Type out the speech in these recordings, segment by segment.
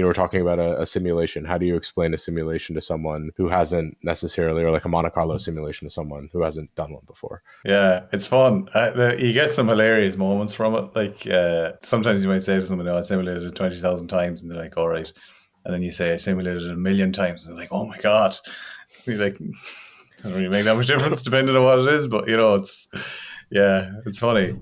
we're talking about a simulation. How do you explain a simulation to someone who hasn't necessarily, or like a Monte Carlo simulation to someone who hasn't done one before? Yeah, it's fun. You get some hilarious moments from it. Like sometimes you might say to someone, "Oh, I simulated it 20,000 times," and they're like, "All right." And then you say, "I simulated it a million times," and they're like, "Oh my god!" You're like, doesn't really make that much difference depending on what it is, but it's it's funny.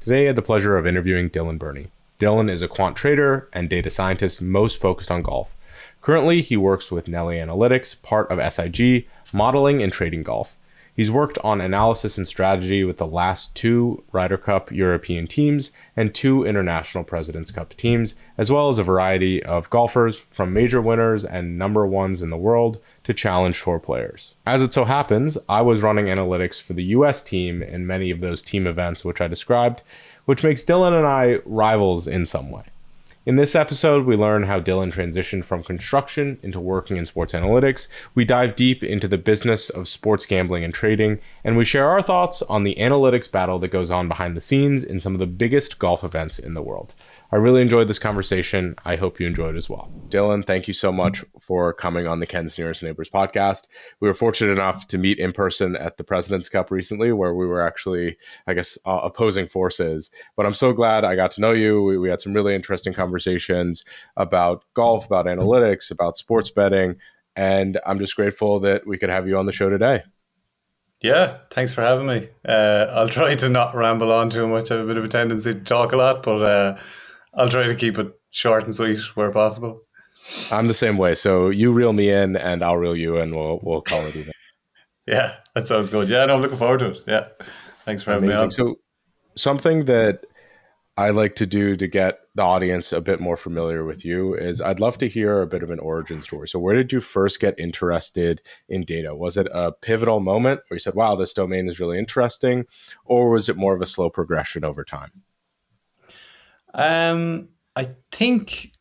Today, I had the pleasure of interviewing Dylan Beirne. Dylan is a quant trader and data scientist most focused on golf. Currently, he works with Nellie Analytics, part of SIG, modeling and trading golf. He's worked on analysis and strategy with the last two Ryder Cup European teams and two International President's Cup teams, as well as a variety of golfers from major winners and number ones in the world to challenge tour players. As it so happens, I was running analytics for the US team in many of those team events which I described, which makes Dylan and I rivals in some way. In this episode, we learn how Dylan transitioned from construction into working in sports analytics. We dive deep into the business of sports gambling and trading, and we share our thoughts on the analytics battle that goes on behind the scenes in some of the biggest golf events in the world. I really enjoyed this conversation. I hope you enjoyed as well. Dylan, thank you so much for coming on the Ken's Nearest Neighbors podcast. We were fortunate enough to meet in person at the President's Cup recently, where we were actually, opposing forces. But I'm so glad I got to know you. We had some really interesting conversations about golf, about analytics, about sports betting. And I'm just grateful that we could have you on the show today. Yeah, thanks for having me. I'll try to not ramble on too much. I have a bit of a tendency to talk a lot, but I'll try to keep it short and sweet where possible. I'm the same way. So you reel me in and I'll reel you in. We'll call it even. Yeah, that sounds good. Yeah, no, I'm looking forward to it. Yeah. Thanks for having me on. So something that I like to do to get the audience a bit more familiar with you is I'd love to hear a bit of an origin story. So where did you first get interested in data? Was it a pivotal moment where you said, wow, this domain is really interesting? Or was it more of a slow progression over time? I think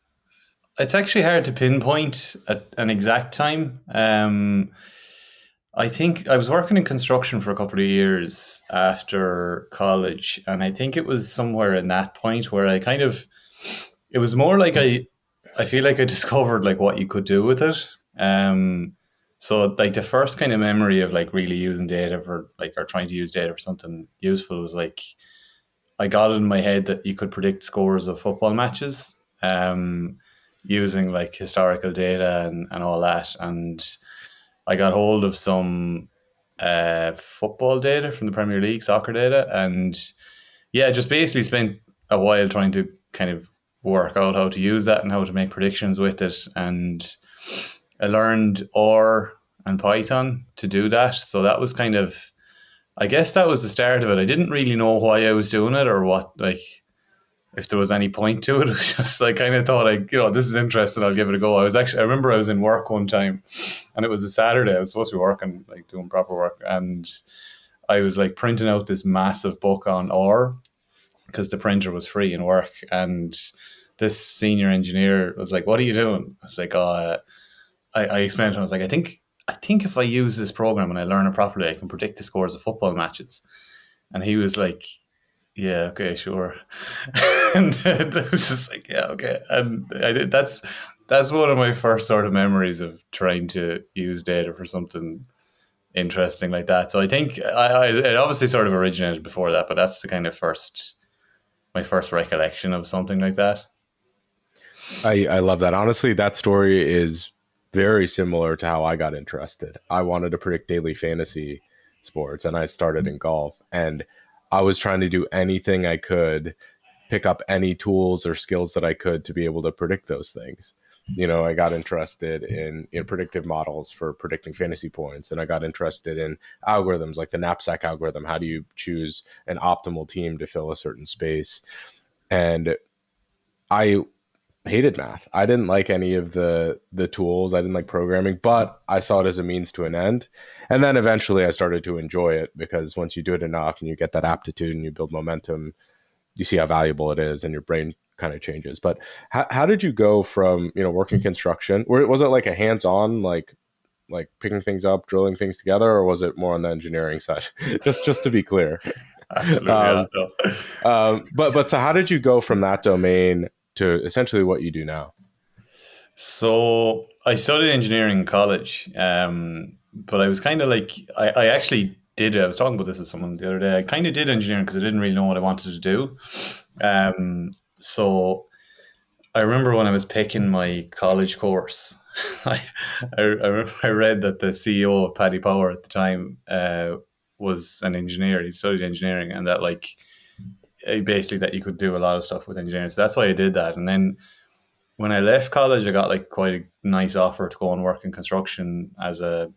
it's actually hard to pinpoint an exact time. I think I was working in construction for a couple of years after college, and I think it was somewhere in that point where it was more like I feel like I discovered like what you could do with it. So like the first kind of memory of like really using data for like or trying to use data for something useful was like I got it in my head that you could predict scores of football matches using like historical data and all that. And I got hold of some football data from the Premier League, soccer data. And yeah, just basically spent a while trying to kind of work out how to use that and how to make predictions with it. And I learned R and Python to do that. So that was kind of, I guess that was the start of it. I didn't really know why I was doing it or what, like, if there was any point to it. It was just I kind of thought, like, this is interesting. I'll give it a go. I remember I was in work one time and it was a Saturday. I was supposed to be working, like doing proper work. And I was like printing out this massive book on R because the printer was free in work. And this senior engineer was like, what are you doing? I was like, I explained to him, I was like, I think if I use this program and I learn it properly, I can predict the scores of football matches. And he was like, yeah, okay, sure. And it was just like, yeah, okay. And that's one of my first sort of memories of trying to use data for something interesting like that. So I think it obviously sort of originated before that, but that's the kind of my first recollection of something like that. I love that. Honestly, that story is very similar to how I got interested. I wanted to predict daily fantasy sports and I started in golf, and I was trying to do anything I could, pick up any tools or skills that I could to be able to predict those things. I got interested in predictive models for predicting fantasy points, and I got interested in algorithms like the knapsack algorithm. How do you choose an optimal team to fill a certain space? And I hated math. I didn't like any of the tools. I didn't like programming, but I saw it as a means to an end. And then eventually I started to enjoy it, because once you do it enough and you get that aptitude and you build momentum, you see how valuable it is and your brain kind of changes. But how did you go from, working construction, or was it like a hands-on, like like picking things up, drilling things together, or was it more on the engineering side? just to be clear. Absolutely. Yeah, um, no. but so how did you go from that domain to essentially what you do now? So I studied engineering in college, but I was kind of like, I actually did, I was talking about this with someone the other day. I kind of did engineering because I didn't really know what I wanted to do. So I remember when I was picking my college course, I, I read that the CEO of Paddy Power at the time was an engineer. He studied engineering, and that like basically that you could do a lot of stuff with engineering. So that's why I did that. And then when I left college, I got like quite a nice offer to go and work in construction as a.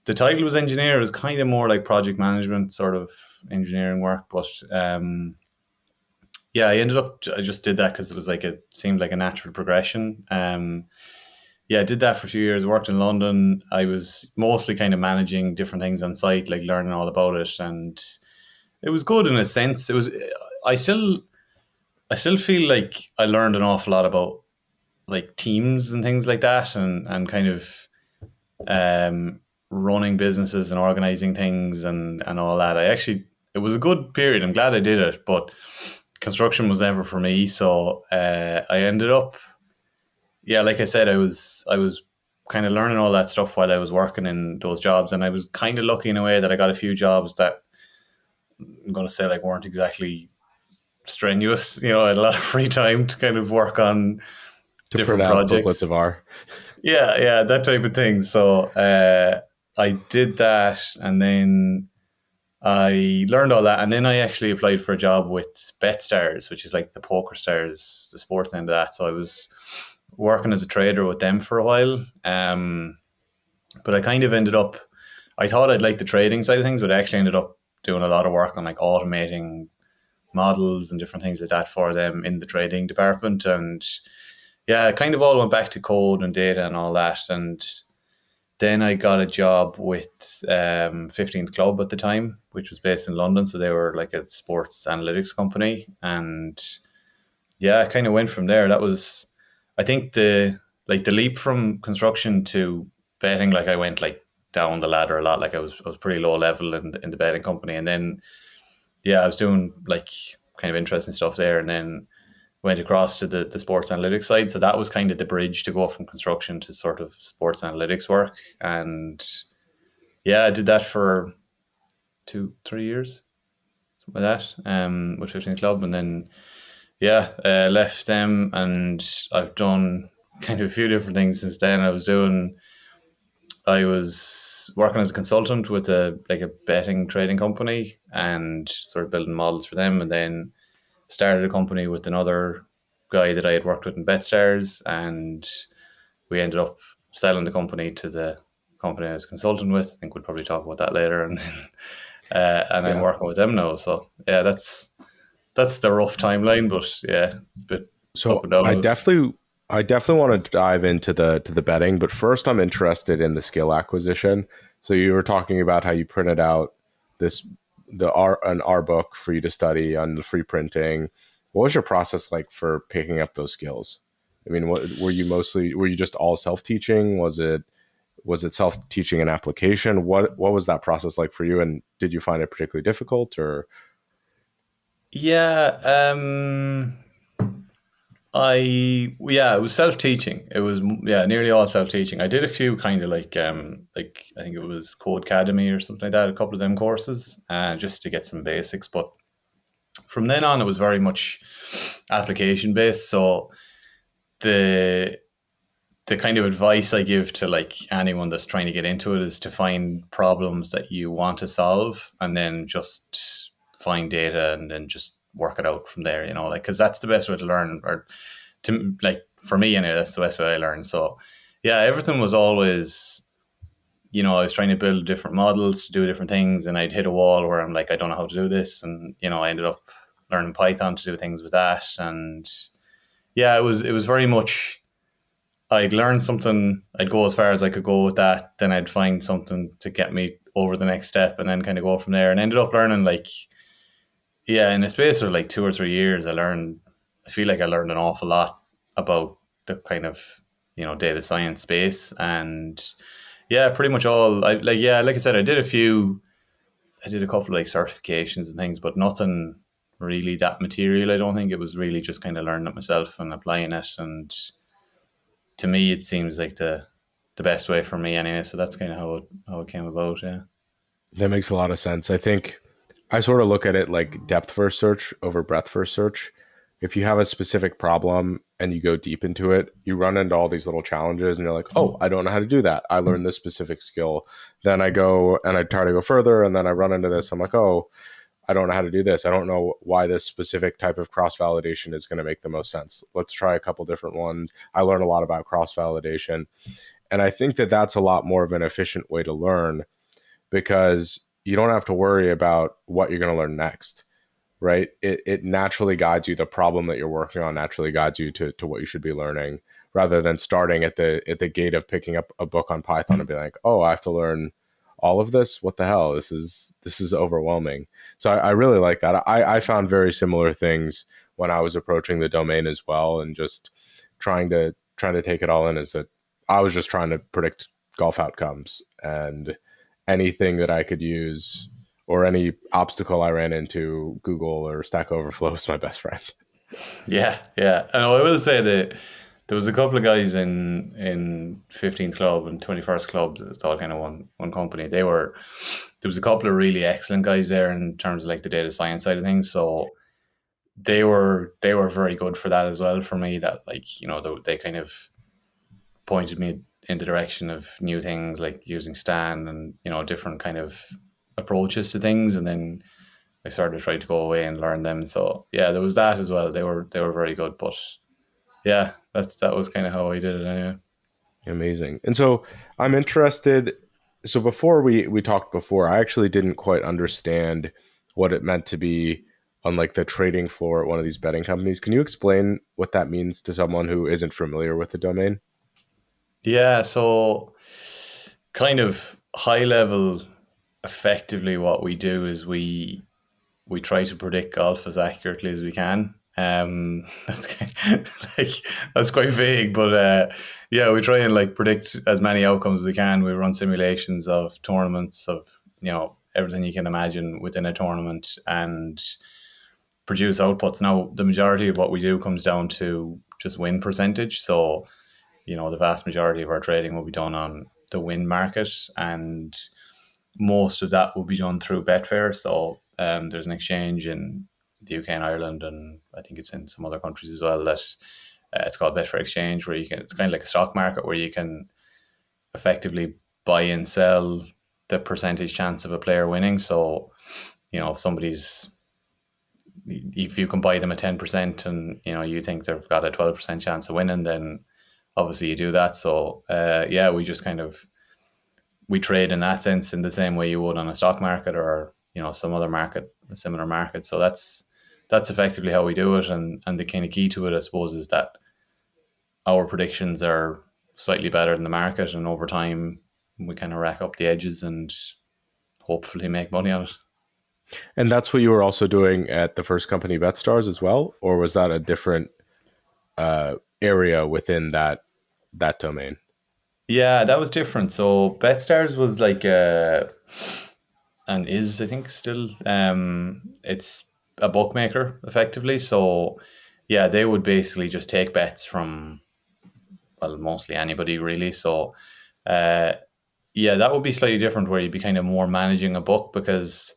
The title was engineer. It was kind of more like project management sort of engineering work, but yeah, I ended up. I just did that because it was like it seemed like a natural progression. Yeah, I did that for a few years. Worked in London. I was mostly kind of managing different things on site, like learning all about it, and it was good in a sense. It was. I still, I still feel like I learned an awful lot about like teams and things like that, and kind of um, running businesses and organizing things and all that. I actually it was a good period. I'm glad I did it, but construction was never for me. So I ended up, yeah, like I said, I was kind of learning all that stuff while I was working in those jobs, and I was kind of lucky in a way that I got a few jobs that I'm going to say like weren't exactly strenuous. I had a lot of free time to kind of work on To print different out booklets projects. of R. Yeah, that type of thing. So I did that, and then I learned all that, and then I actually applied for a job with BetStars, which is like the poker stars, the sports end of that. So I was working as a trader with them for a while, but I kind of ended up. I thought I'd like the trading side of things, but I actually ended up doing a lot of work on like automating models and different things like that for them in the trading department, and yeah, it kind of all went back to code and data and all that, and then I got a job with 15th Club at the time, which was based in London. So they were like a sports analytics company. And yeah, I kind of went from there. That was, I think the leap from construction to betting, like I went like down the ladder a lot. Like I was pretty low level in the betting company. And then, yeah, I was doing like kind of interesting stuff there. And then went across to the sports analytics side. So that was kind of the bridge to go from construction to sort of sports analytics work. And yeah, I did that for 2 3 years, something like that, with 15 Club. And then, yeah, left them, and I've done kind of a few different things since then. I was working as a consultant with a betting trading company and sort of building models for them. And then started a company with another guy that I had worked with in BetStars, and we ended up selling the company to the company I was consulting with. I think we'll probably talk about that later, and and I'm Yeah. working with them now. So yeah, that's the rough timeline, but yeah, bit up So and down. I It was, definitely I definitely want to dive into the betting, but first I'm interested in the skill acquisition. So you were talking about how you printed out this the R an R book for you to study on the free printing. What was your process like for picking up those skills? I mean, what were you just all self-teaching? Was it self-teaching an application? What was that process like for you, and did you find it particularly difficult or yeah. It was self teaching. It was, yeah, nearly all self teaching. I did a few kind of like I think it was Code Academy or something like that. A couple of them courses, just to get some basics. But from then on, it was very much application based. So the the kind of advice I give to like anyone that's trying to get into it is to find problems that you want to solve, and then just find data and then just work it out from there. Like because that's the best way to learn, or to like for me anyway. That's the best way I learn. So yeah, everything was always. I was trying to build different models to do different things, and I'd hit a wall where I'm like, I don't know how to do this, and I ended up learning Python to do things with that, and yeah, it was very much I'd learn something, I'd go as far as I could go with that, then I'd find something to get me over the next step, and then kind of go from there. And ended up learning like, yeah, in the space of like 2 or 3 years, I feel like I learned an awful lot about the kind of, data science space. And Yeah, pretty much all. Like I said, I did a couple of like certifications and things, but nothing really that material. I don't think it was really just kind of learning it myself and applying it. And to me, it seems like the best way for me anyway. So that's kind of how it came about. Yeah. That makes a lot of sense. I think I sort of look at it like depth first search over breadth first search. If you have a specific problem and you go deep into it, you run into all these little challenges and you're like, oh, I don't know how to do that. I learned this specific skill. Then I go and I try to go further and then I run into this. I'm like, oh, I don't know how to do this. I don't know why this specific type of cross validation is going to make the most sense. Let's try a couple different ones. I learn a lot about cross validation. And I think that that's a lot more of an efficient way to learn because you don't have to worry about what you're going to learn next, right? It naturally guides you. The problem that you're working on naturally guides you to what you should be learning rather than starting at the gate of picking up a book on Python and be like, oh, I have to learn all of this. What the hell? This is overwhelming. So I really like that. I found very similar things when I was approaching the domain as well, and just trying to take it all in. Is that I was just trying to predict golf outcomes, and anything that I could use or any obstacle I ran into, Google or Stack Overflow is my best friend. Yeah, yeah. And I will say that there was a couple of guys in 15th Club and 21st Club. It's all kind of one company. There was a couple of really excellent guys there in terms of like the data science side of things. So they were very good for that as well for me. That like they kind of pointed me in the direction of new things like using Stan and different kind of approaches to things, and then I started to try to go away and learn them. So yeah, there was that as well. They were very good, but yeah, that was kind of how I did it anyway. Amazing. And so I'm interested. So before we talked before, I actually didn't quite understand what it meant to be on like the trading floor at one of these betting companies. Can you explain what that means to someone who isn't familiar with the domain? Yeah, so kind of high level, effectively, what we do is we try to predict golf as accurately as we can. That's like that's quite vague, but yeah, we try and like predict as many outcomes as we can. We run simulations of tournaments of everything you can imagine within a tournament and produce outputs. Now, the majority of what we do comes down to just win percentage. So, the vast majority of our trading will be done on the win market, and most of that will be done through Betfair. So there's an exchange in the UK and Ireland, and I think it's in some other countries as well, that it's called Betfair Exchange, where it's kind of like a stock market where you can effectively buy and sell the percentage chance of a player winning. So, if you can buy them at 10% and you think they've got a 12% chance of winning, then obviously you do that. So yeah, we just kind of we trade in that sense in the same way you would on a stock market or some other market, a similar market. So that's effectively how we do it, and the kind of key to it, I suppose, is that our predictions are slightly better than the market, and over time we kind of rack up the edges and hopefully make money on it. And that's what you were also doing at the first company, BetStars, as well, or was that a different area within that domain? Yeah, that was different. So BetStars was like and is, I think, still it's a bookmaker effectively. So yeah, they would basically just take bets from, well, mostly anybody really. So uh yeah, that would be slightly different, where you'd be kind of more managing a book, because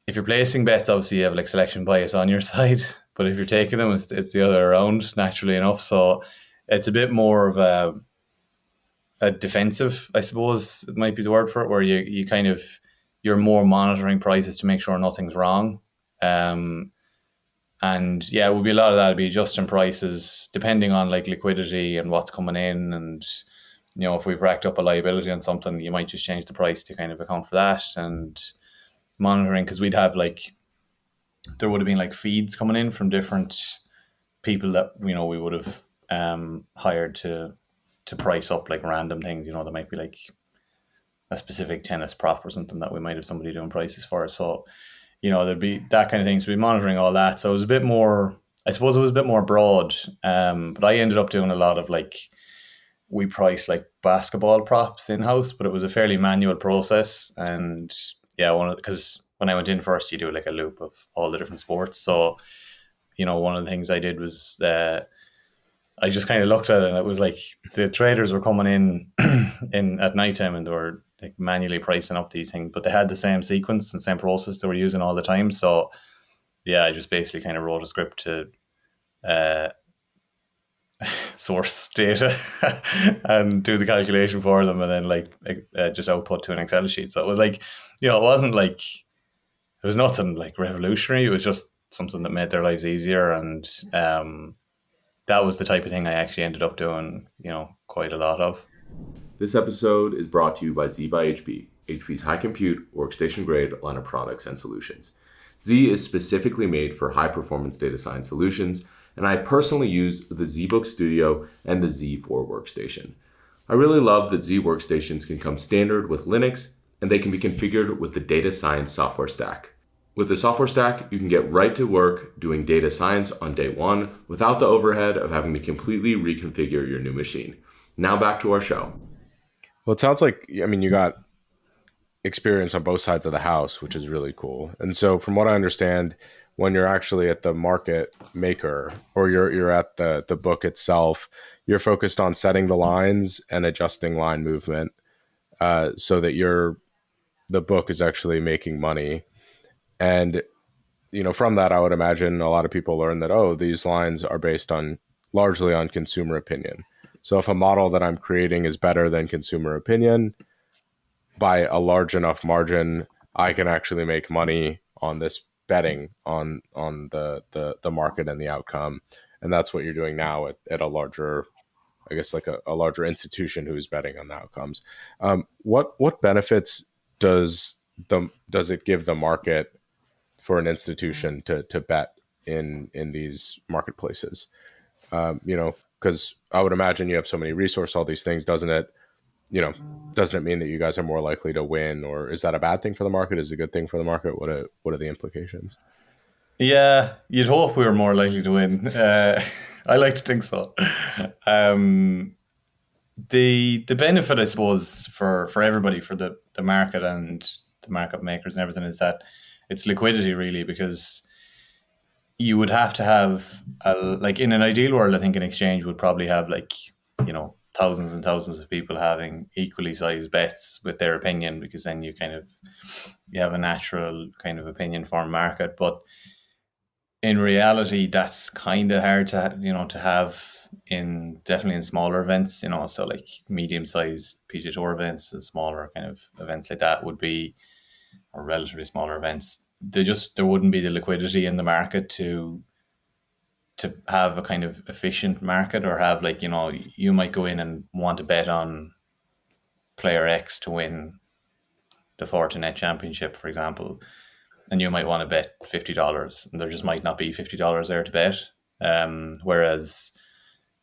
if you're placing bets, obviously you have like selection bias on your side, but if you're taking them, it's the other way around, naturally enough. So it's a bit more of a defensive, I suppose it might be the word for it, where you kind of you're more monitoring prices to make sure nothing's wrong. Um, and yeah, it would be a lot of that. It'd be adjusting prices depending on like liquidity and what's coming in, and if we've racked up a liability on something, you might just change the price to kind of account for that, and monitoring, because we'd have like there would have been like feeds coming in from different people that we would have hired to price up like random things. There might be like a specific tennis prop or something that we might have somebody doing prices for. So, there'd be that kind of thing. So we'd be monitoring all that. So it was a bit more, I suppose it was a bit more broad. But I ended up doing a lot of like, we price like basketball props in house, but it was a fairly manual process. And yeah, because when I went in first, you do like a loop of all the different sports. So one of the things I did was I just kind of looked at it, and it was like the traders were coming in at nighttime, and they were like manually pricing up these things, but they had the same sequence and same process they were using all the time. So yeah, I just basically kind of wrote a script to uh, source data and do the calculation for them, and then just output to an Excel sheet. So it was like, it wasn't like, it was nothing like revolutionary. It was just something that made their lives easier. And that was the type of thing I actually ended up doing, quite a lot of. This episode is brought to you by Z by HP, HP's high compute, workstation grade line of products and solutions. Z is specifically made for high performance data science solutions, and I personally use the ZBook Studio and the Z4 workstation. I really love that Z workstations can come standard with Linux, and they can be configured with the data science software stack. With the software stack, you can get right to work doing data science on day one without the overhead of having to completely reconfigure your new machine. Now back to our show. Well, it sounds like, you got experience on both sides of the house, which is really cool. And so from what I understand, when you're actually at the market maker, or you're at the book itself, you're focused on setting the lines and adjusting line movement so that the book is actually making money. And from that, I would imagine a lot of people learn that, these lines are based largely on consumer opinion. So if a model that I'm creating is better than consumer opinion by a large enough margin, I can actually make money on this betting on the market and the outcome. And that's what you're doing now at a larger, I guess, like a larger institution who's betting on the outcomes. What benefits does it give the market for an institution to bet in these marketplaces? Because I would imagine you have so many resources, all these things, doesn't it mean that you guys are more likely to win? Or is that a bad thing for the market? Is it a good thing for the market? What are the implications? Yeah, you'd hope we were more likely to win. I like to think so. The benefit, I suppose, for everybody, for the market and the market makers and everything, is that it's liquidity, really, because you would have to have in an ideal world, I think an exchange would probably have thousands and thousands of people having equally sized bets with their opinion, because then you have a natural kind of opinion form market. But in reality, that's kind of hard to have definitely in smaller events, so like medium sized PGA Tour events, the smaller kind of events like that would be, or relatively smaller events, there wouldn't be the liquidity in the market to have a kind of efficient market, or have you might go in and want to bet on player X to win the Fortinet Championship, for example, and you might want to bet $50, and there just might not be $50 there to bet. Whereas,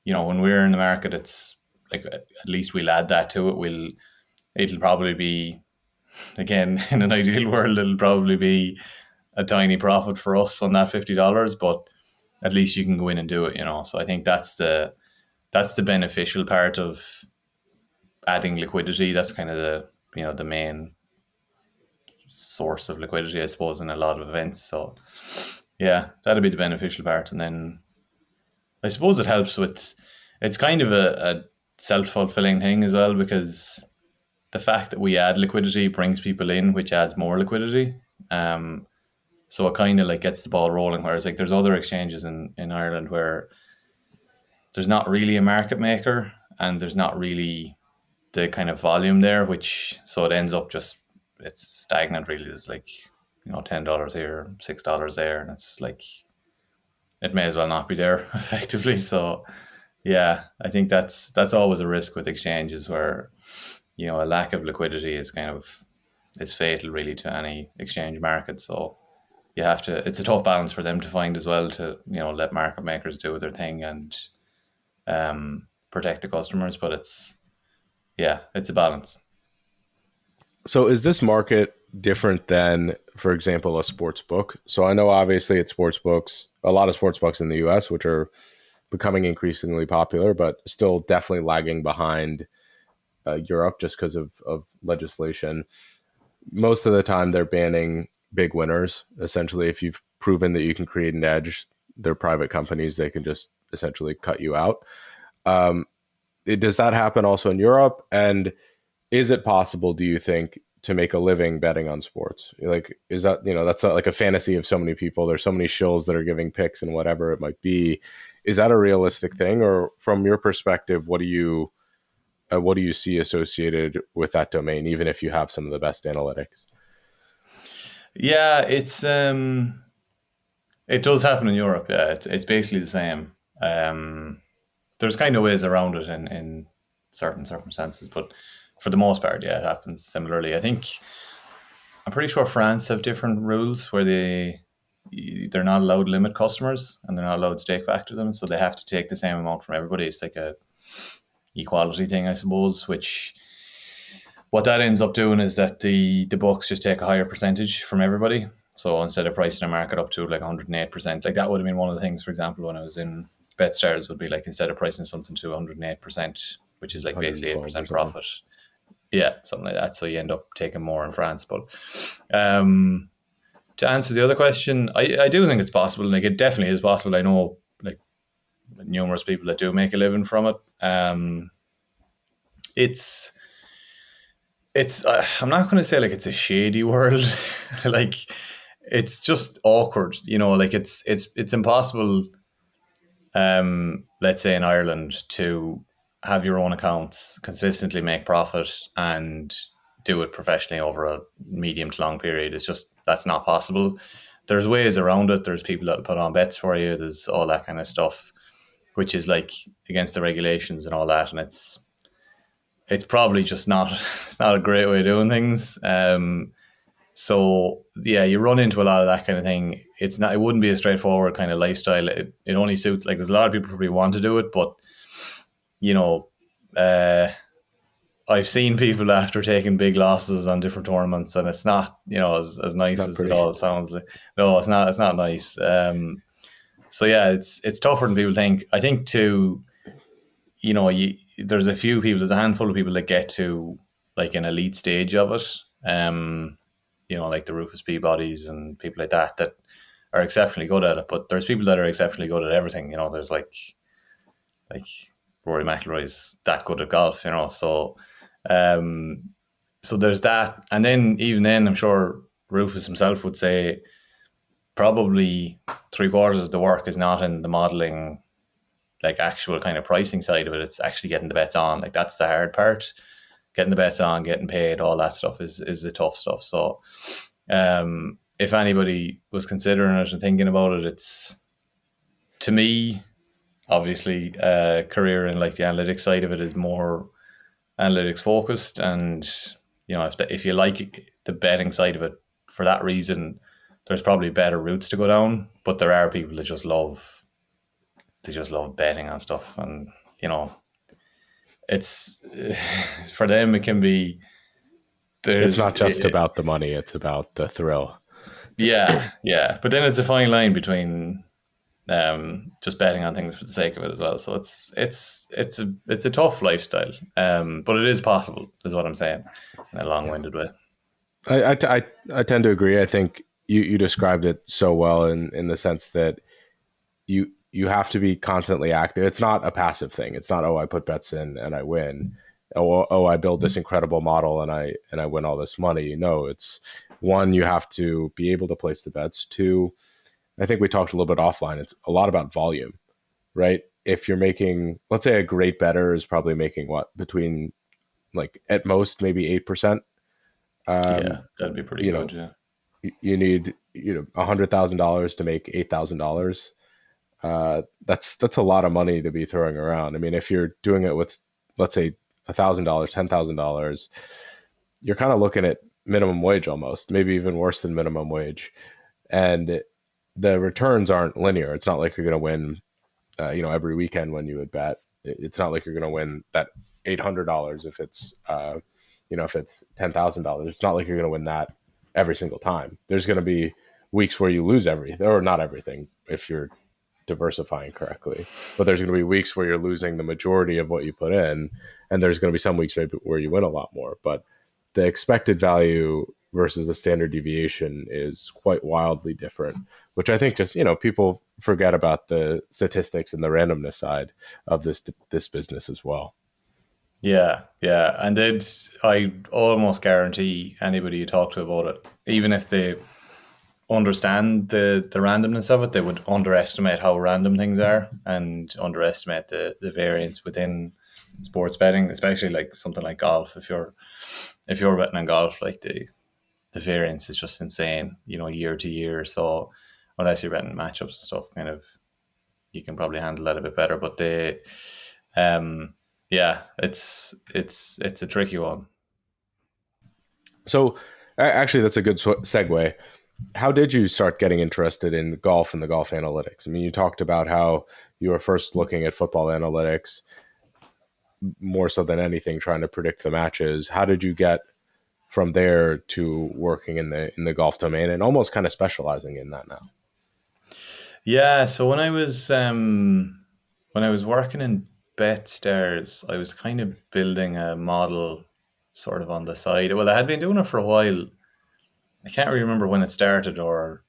when we're in the market, it's like, at least we'll add that to it. It'll probably be, again, in an ideal world, it'll probably be a tiny profit for us on that $50, but at least you can go in and do it, So I think that's the beneficial part of adding liquidity. That's kind of the main source of liquidity, I suppose, in a lot of events. So yeah, that'd be the beneficial part. And then I suppose it helps with, it's kind of a self-fulfilling thing as well, because the fact that we add liquidity brings people in, which adds more liquidity. So it kind of gets the ball rolling. Whereas there's other exchanges in Ireland where there's not really a market maker, and there's not really the kind of volume there, so it ends up it's stagnant, really. It's $10 here, $6 there, and it's it may as well not be there effectively. So yeah, I think that's always a risk with exchanges, where a lack of liquidity is fatal, really, to any exchange market. So it's a tough balance for them to find as well, to let market makers do their thing and protect the customers. But it's a balance. So is this market different than, for example, a sports book? So I know obviously it's sports books, a lot of sports books in the US, which are becoming increasingly popular, but still definitely lagging behind Europe just because of legislation. Most of the time they're banning big winners. Essentially, if you've proven that you can create an edge, they're private companies, they can just essentially cut you out. Um, does that happen also in Europe? And is it possible, do you think, to make a living betting on sports? Like, is that, that's like a fantasy of so many people. There's so many shills that are giving picks and whatever it might be. Is that a realistic thing? Or from your perspective, what do you see associated with that domain, even if you have some of the best analytics? Yeah, it does happen in Europe. Yeah, it's basically the same. There's kind of ways around it in certain circumstances, but for the most part, yeah, it happens similarly. I'm pretty sure France have different rules where they're not allowed to limit customers and they're not allowed to stake factor them, so they have to take the same amount from everybody. It's like a equality thing, I suppose, which what that ends up doing is that the books just take a higher percentage from everybody. So instead of pricing a market up to like 108%, like that would have been one of the things, for example, when I was in BetStars, would be like, instead of pricing something to 108%, which is like basically 8% profit. Yeah, something like that. So you end up taking more in France. But to answer the other question, I do think it's possible. Like, it definitely is possible. I know like numerous people that do make a living from it. It's I'm not going to say like it's a shady world. Like, it's just awkward, like it's impossible, let's say in Ireland, to have your own accounts, consistently make profit and do it professionally over a medium to long period. It's just, that's not possible. There's ways around it. There's people that put on bets for you. There's all that kind of stuff, which is like against the regulations and all that. And it's probably just not, it's not a great way of doing things. So yeah, you run into a lot of that kind of thing. It wouldn't be a straightforward kind of lifestyle. It only suits, like, there's a lot of people probably want to do it, but I've seen people after taking big losses on different tournaments, and it's not, as nice as it all sounds. Like, no, it's not nice. So yeah, it's tougher than people think. I think too, there's a handful of people that get to like an elite stage of it. Like the Rufus Peabodys and people like that are exceptionally good at it. But there's people that are exceptionally good at everything. There's like Rory McIlroy's that good at golf. So there's that. And then even then, I'm sure Rufus himself would say probably 3/4 of the work is not in the modeling, like actual kind of pricing side of it. It's actually getting the bets on. Like, that's the hard part. Getting the bets on, getting paid, all that stuff is the tough stuff. So if anybody was considering it and thinking about it, it's, to me, obviously, a career in like the analytics side of it is more analytics focused. And, if you like the betting side of it for that reason, there's probably better routes to go down. But there are people that just love betting on stuff. And, it's, for them, it can be, it's not just about the money, it's about the thrill. Yeah. But then it's a fine line between just betting on things for the sake of it as well. So it's a tough lifestyle, but it is possible, is what I'm saying, in a long-winded way. I tend to agree. I think you described it so well in the sense that you have to be constantly active. It's not a passive thing. It's not, I put bets in and I win. I build this incredible model and I win all this money. No, it's, one, you have to be able to place the bets. Two, I think we talked a little bit offline, it's a lot about volume, right? If you're making, let's say a great bettor is probably making between like at most maybe 8%. Yeah, that'd be pretty good. Yeah. You need $100,000 to make $8,000. That's a lot of money to be throwing around. I mean, if you're doing it with, let's say, $1,000, $10,000, you're kind of looking at minimum wage almost, maybe even worse than minimum wage, and the returns aren't linear. It's not like you're going to win, every weekend when you would bet. It's not like you're going to win that $800 if it's, if it's $10,000. It's not like you're going to win that every single time. There's going to be weeks where you lose everything, or not everything. If you're diversifying correctly. But there's going to be weeks where you're losing the majority of what you put in, and there's going to be some weeks maybe where you win a lot more. But the expected value versus the standard deviation is quite wildly different, which I think just, people forget about the statistics and the randomness side of this business as well. Yeah, yeah. And I almost guarantee anybody you talk to about it, even if they understand the randomness of it, they would underestimate how random things are and underestimate the variance within sports betting, especially like something like golf. If you're betting on golf, like the variance is just insane, year to year. So unless you're betting matchups and stuff, kind of, you can probably handle that a bit better. But yeah, it's a tricky one. So actually, that's a good segue. How did you start getting interested in golf and the golf analytics? I mean, you talked about how you were first looking at football analytics more so than anything, trying to predict the matches. How did you get from there to working in the golf domain and almost kind of specializing in that now? Yeah, so when I was working in BetStars, I was kind of building a model sort of on the side. Well, I had been doing it for a while. I can't really remember when it started or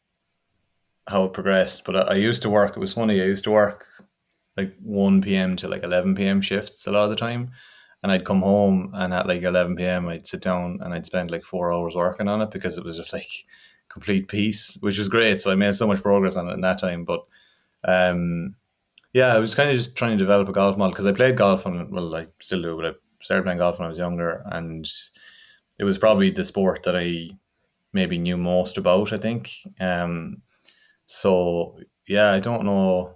how it progressed, but I used to work. It was funny. I used to work like 1 p.m. to like 11 p.m. shifts a lot of the time. And I'd come home and at like 11 p.m. I'd sit down and I'd spend like 4 hours working on it because it was just like complete peace, which was great. So I made so much progress on it in that time. But yeah, I was kind of just trying to develop a golf model because I played golf and, well, I still do, but I started playing golf when I was younger. And it was probably the sport that I maybe knew most about, I think. So yeah, I don't know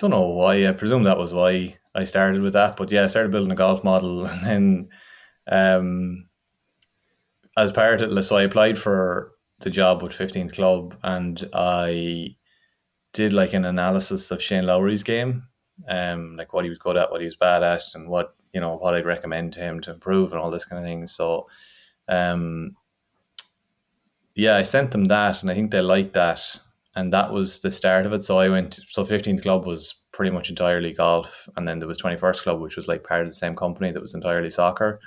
why. I presume that was why I started with that. But yeah, I started building a golf model, and then as part of it, so I applied for the job with 15th Club, and I did like an analysis of Shane Lowry's game, like what he was good at, what he was bad at, and what I'd recommend to him to improve, and all this kind of thing. So, yeah, I sent them that, and I think they liked that, and that was the start of it. So 15th Club was pretty much entirely golf, and then there was 21st Club, which was like part of the same company that was entirely soccer.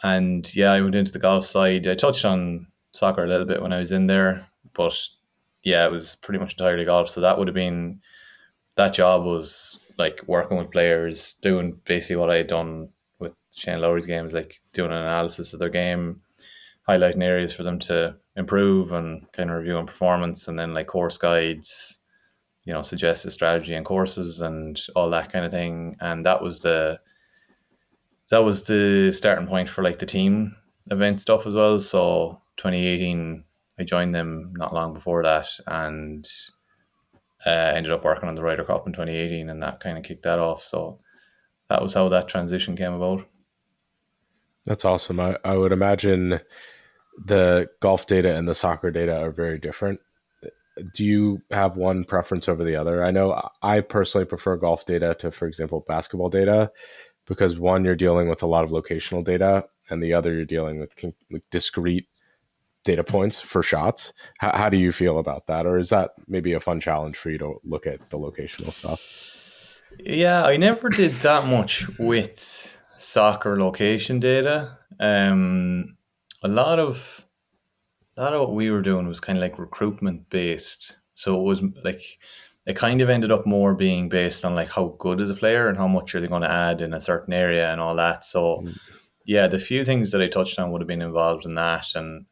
And yeah, I went into the golf side. I touched on soccer a little bit when I was in there, but yeah, it was pretty much entirely golf. So that job was like working with players, doing basically what I had done with Shane Lowry's games, like doing an analysis of their game, highlighting areas for them to improve and kind of reviewing performance, and then like course guides, suggested strategy and courses and all that kind of thing. And that was the starting point for like the team event stuff as well. So 2018, I joined them not long before that, and ended up working on the Ryder Cup in 2018, and that kind of kicked that off. So that was how that transition came about. That's awesome. I would imagine the golf data and the soccer data are very different. Do you have one preference over the other? I know I personally prefer golf data to, for example, basketball data, because one, you're dealing with a lot of locational data, and the other, you're dealing with discrete data points for shots. How do you feel about that? Or is that maybe a fun challenge for you to look at the locational stuff? Yeah, I never did that much with soccer location data. A lot of what we were doing was kind of like recruitment based. So it was like, it kind of ended up more being based on like how good is a player and how much are they going to add in a certain area and all that. So yeah, the few things that I touched on would have been involved in that, and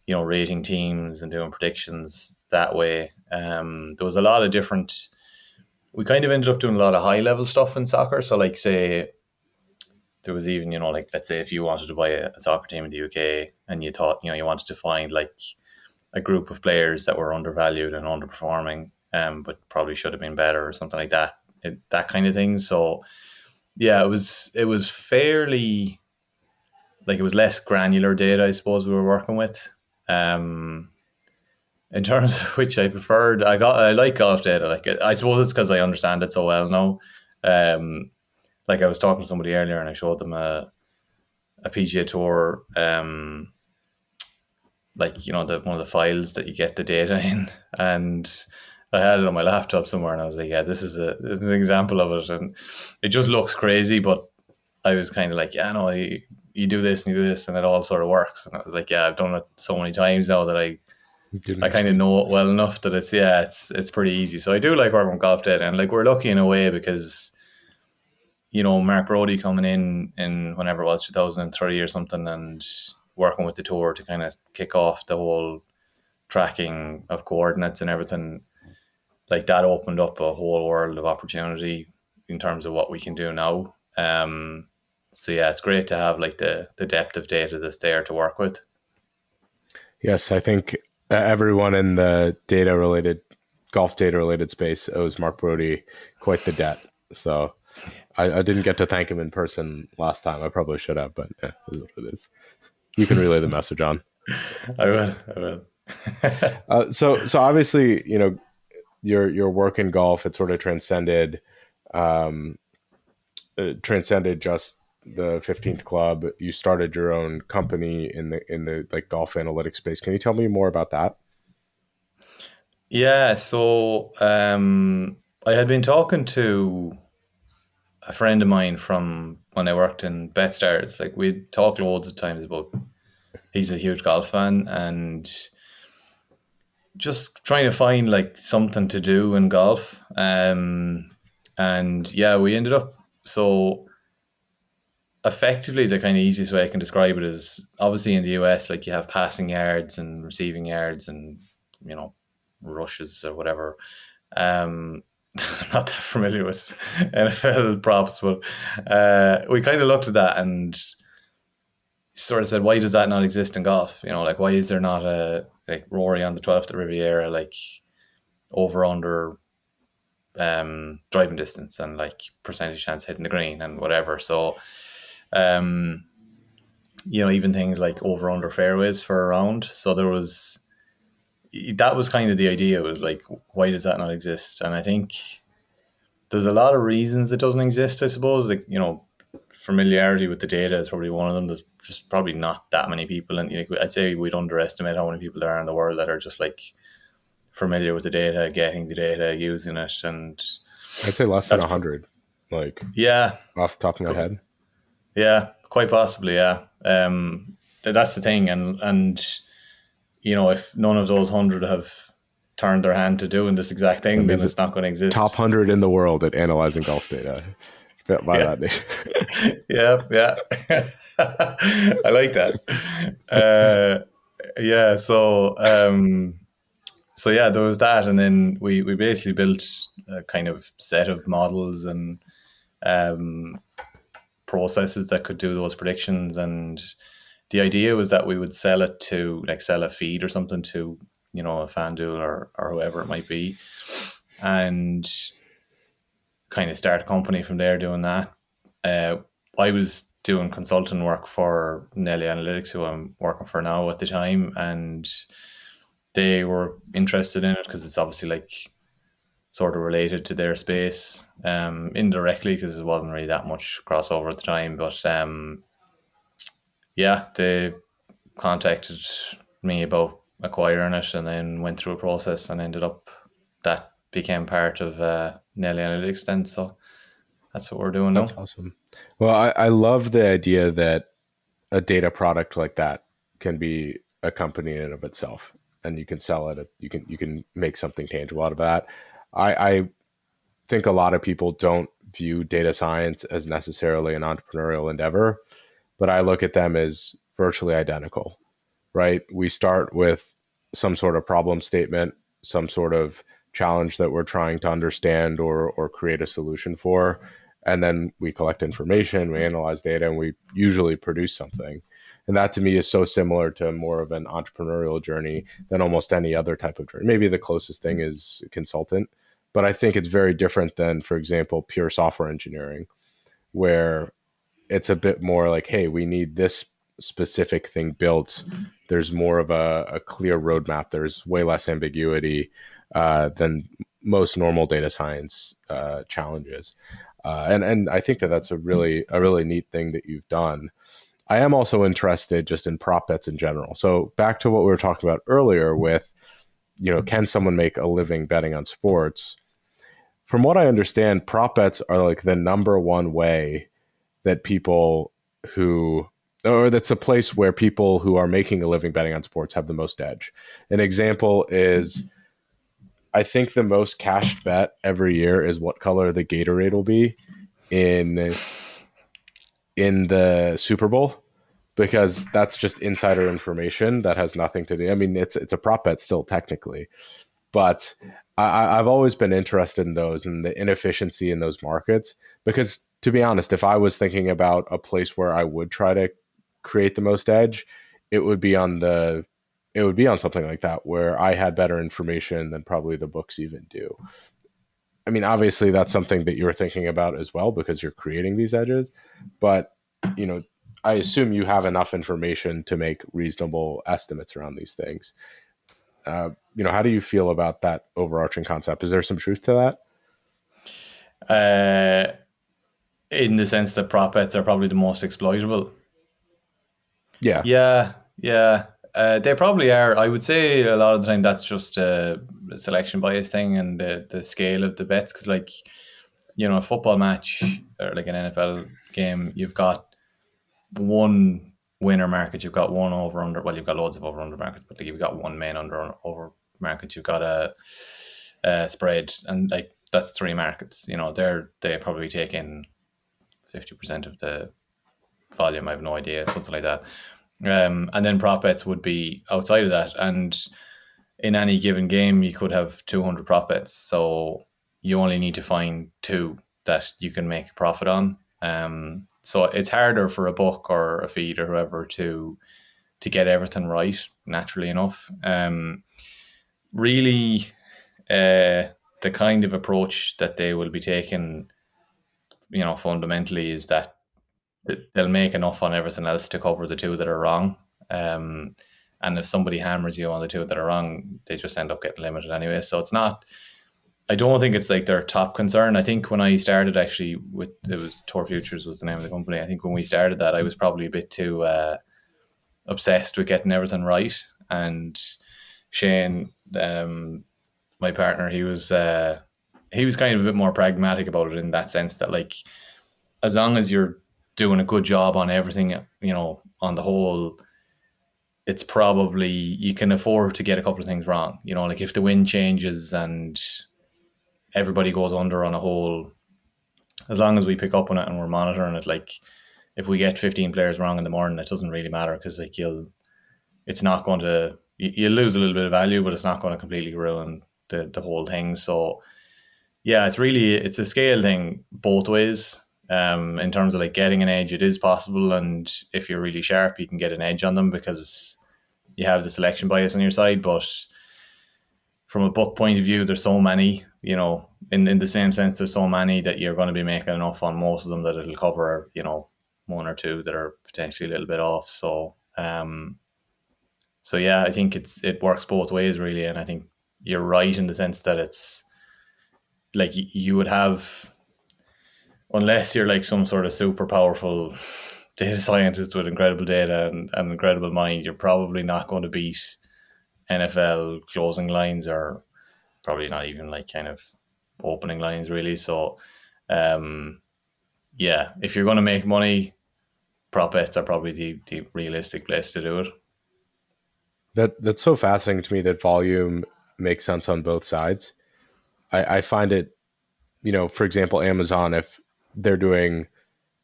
rating teams and doing predictions that way. There was a lot of different. We kind of ended up doing a lot of high level stuff in soccer. So like, say, there was even, like, let's say if you wanted to buy a soccer team in the UK and you thought, you wanted to find like a group of players that were undervalued and underperforming, but probably should have been better or something like that, that kind of thing. So yeah, it was fairly, like, it was less granular data, I suppose, we were working with. In terms of which I preferred, I like golf data. Like, I suppose it's because I understand it so well now. Like, I was talking to somebody earlier and I showed them a PGA Tour like, you know, the one of the files that you get the data in, and I had it on my laptop somewhere, and I was like, yeah, this is an example of it, and it just looks crazy, but I was kind of like, yeah, no, you do this and you do this, and it all sort of works. And I was like, yeah, I've done it so many times now that Didn't I you kind of sleep? know it well enough that it's pretty easy. So I do like working with golf data, and like we're lucky in a way because, you know, Mark Brody coming in whenever it was 2003 or something, and working with the tour to kind of kick off the whole tracking of coordinates and everything, like that opened up a whole world of opportunity in terms of what we can do now. So yeah, it's great to have like the depth of data that's there to work with. Yes, I think everyone in the golf data related space owes Mark Brody quite the debt. So I didn't get to thank him in person last time. I probably should have, but it is what it is. You can relay the message on. I will. I will. So obviously, you know, your work in golf, it sort of um, transcended just the 15th club. You started your own company in the like golf analytics space. Can you tell me more about that? Yeah. So I had been talking to a friend of mine from when I worked in BetStars. Like we'd talked loads of times about. He's a huge golf fan, and just trying to find like something to do in golf. And yeah, we ended up so effectively the kind of easiest way I can describe it is obviously in the US, like you have passing yards and receiving yards and, you know, rushes or whatever. I'm not that familiar with NFL props, but we kind of looked at that and sort of said, why does that not exist in golf? You know, like why is there not a like Rory on the 12th at Riviera, like over under driving distance and like percentage chance hitting the green and whatever. So um, you know, even things like over under fairways for a round. So that was kind of the idea, was like, why does that not exist? And I think there's a lot of reasons it doesn't exist, I suppose. Like, you know, familiarity with the data is probably one of them. There's just probably not that many people, and like, I'd say we'd underestimate how many people there are in the world that are just like familiar with the data, getting the data, using it, and I'd say less than that's 100, like yeah, off the top of my head. yeah, quite possibly, yeah. That's the thing, and you know, if none of those 100 have turned their hand to doing this exact That thing, then means it's not going to top exist. 100 in the world at analyzing golf data. By Yeah, that nation. yeah, yeah. I like that. Uh, yeah, so yeah, there was that, and then we basically built a kind of set of models and um, processes that could do those predictions. And the idea was that we would sell it to, like, sell a feed or something to, you know, a FanDuel or whoever it might be, and kind of start a company from there doing that. Uh, I was doing consulting work for Nellie Analytics, who I'm working for now at the time, and they were interested in it because it's obviously like sort of related to their space, indirectly, because it wasn't really that much crossover at the time. But yeah, they contacted me about acquiring it, and then went through a process and ended up that became part of Nelly Analytics then. So that's what we're doing That's now. awesome. Well, I love the idea that a data product like that can be a company in and of itself, and you can sell it. You can make something tangible out of that. I think a lot of people don't view data science as necessarily an entrepreneurial endeavor, but I look at them as virtually identical, right? We start with some sort of problem statement, some sort of challenge that we're trying to understand or create a solution for. And then we collect information, we analyze data, and we usually produce something. And that to me is so similar to more of an entrepreneurial journey than almost any other type of journey. Maybe the closest thing is consultant, but I think it's very different than, for example, pure software engineering, where it's a bit more like, hey, we need this specific thing built. There's more of a clear roadmap. There's way less ambiguity than most normal data science challenges. And I think that that's a really neat thing that you've done. I am also interested just in prop bets in general. So back to what we were talking about earlier with, can someone make a living betting on sports? From what I understand, prop bets are like the number one way that that's a place where people who are making a living betting on sports have the most edge. An example is, I think the most cashed bet every year is what color the Gatorade will be in the Super Bowl, because that's just insider information that has nothing to do. I mean, it's a prop bet still technically, but I've always been interested in those and the inefficiency in those markets, because to be honest, if I was thinking about a place where I would try to create the most edge, it would be on something like that where I had better information than probably the books even do. I mean, obviously that's something that you're thinking about as well because you're creating these edges, but I assume you have enough information to make reasonable estimates around these things. How do you feel about that overarching concept? Is there some truth to that? In the sense that prop bets are probably the most exploitable. Yeah. Yeah. They probably are. I would say a lot of the time that's just a selection bias thing and the scale of the bets. Because a football match or like an NFL game, you've got one winner market, you've got one over under. Well, you've got loads of over under markets, but like you've got one main under over market. You've got a spread, and like that's three markets. They probably take in 50% of the volume. I have no idea, something like that. And then prop bets would be outside of that. And in any given game, you could have 200 prop bets. So you only need to find two that you can make a profit on. So it's harder for a book or a feed or whoever to get everything right, naturally enough. Really, the kind of approach that they will be taking, fundamentally is that they'll make enough on everything else to cover the two that are wrong. And if somebody hammers you on the two that are wrong, they just end up getting limited anyway. So it's not, I don't think it's like their top concern. I think when I started actually it was Tour Futures was the name of the company. I think when we started that, I was probably a bit too obsessed with getting everything right. And Shane, my partner, he was kind of a bit more pragmatic about it in that sense that like, as long as you're doing a good job on everything, on the whole, it's probably, you can afford to get a couple of things wrong. Like if the wind changes and everybody goes under on a hole, as long as we pick up on it and we're monitoring it, like if we get 15 players wrong in the morning, it doesn't really matter, because like you'll lose a little bit of value, but it's not going to completely ruin the whole thing. So yeah, it's a scale thing both ways. In terms of like getting an edge, it is possible, and if you're really sharp, you can get an edge on them because you have the selection bias on your side. But from a book point of view, there's so many, in the same sense, there's so many that you're going to be making enough on most of them that it'll cover, one or two that are potentially a little bit off. So yeah, I think it works both ways really, and I think you're right in the sense that it's like you would have, unless you're like some sort of super powerful data scientist with incredible data and an incredible mind, you're probably not going to beat NFL closing lines, or probably not even like kind of opening lines really. So yeah, if you're going to make money, prop bets are probably the realistic place to do it. That's so fascinating to me that volume makes sense on both sides. I find it, for example, Amazon, if they're doing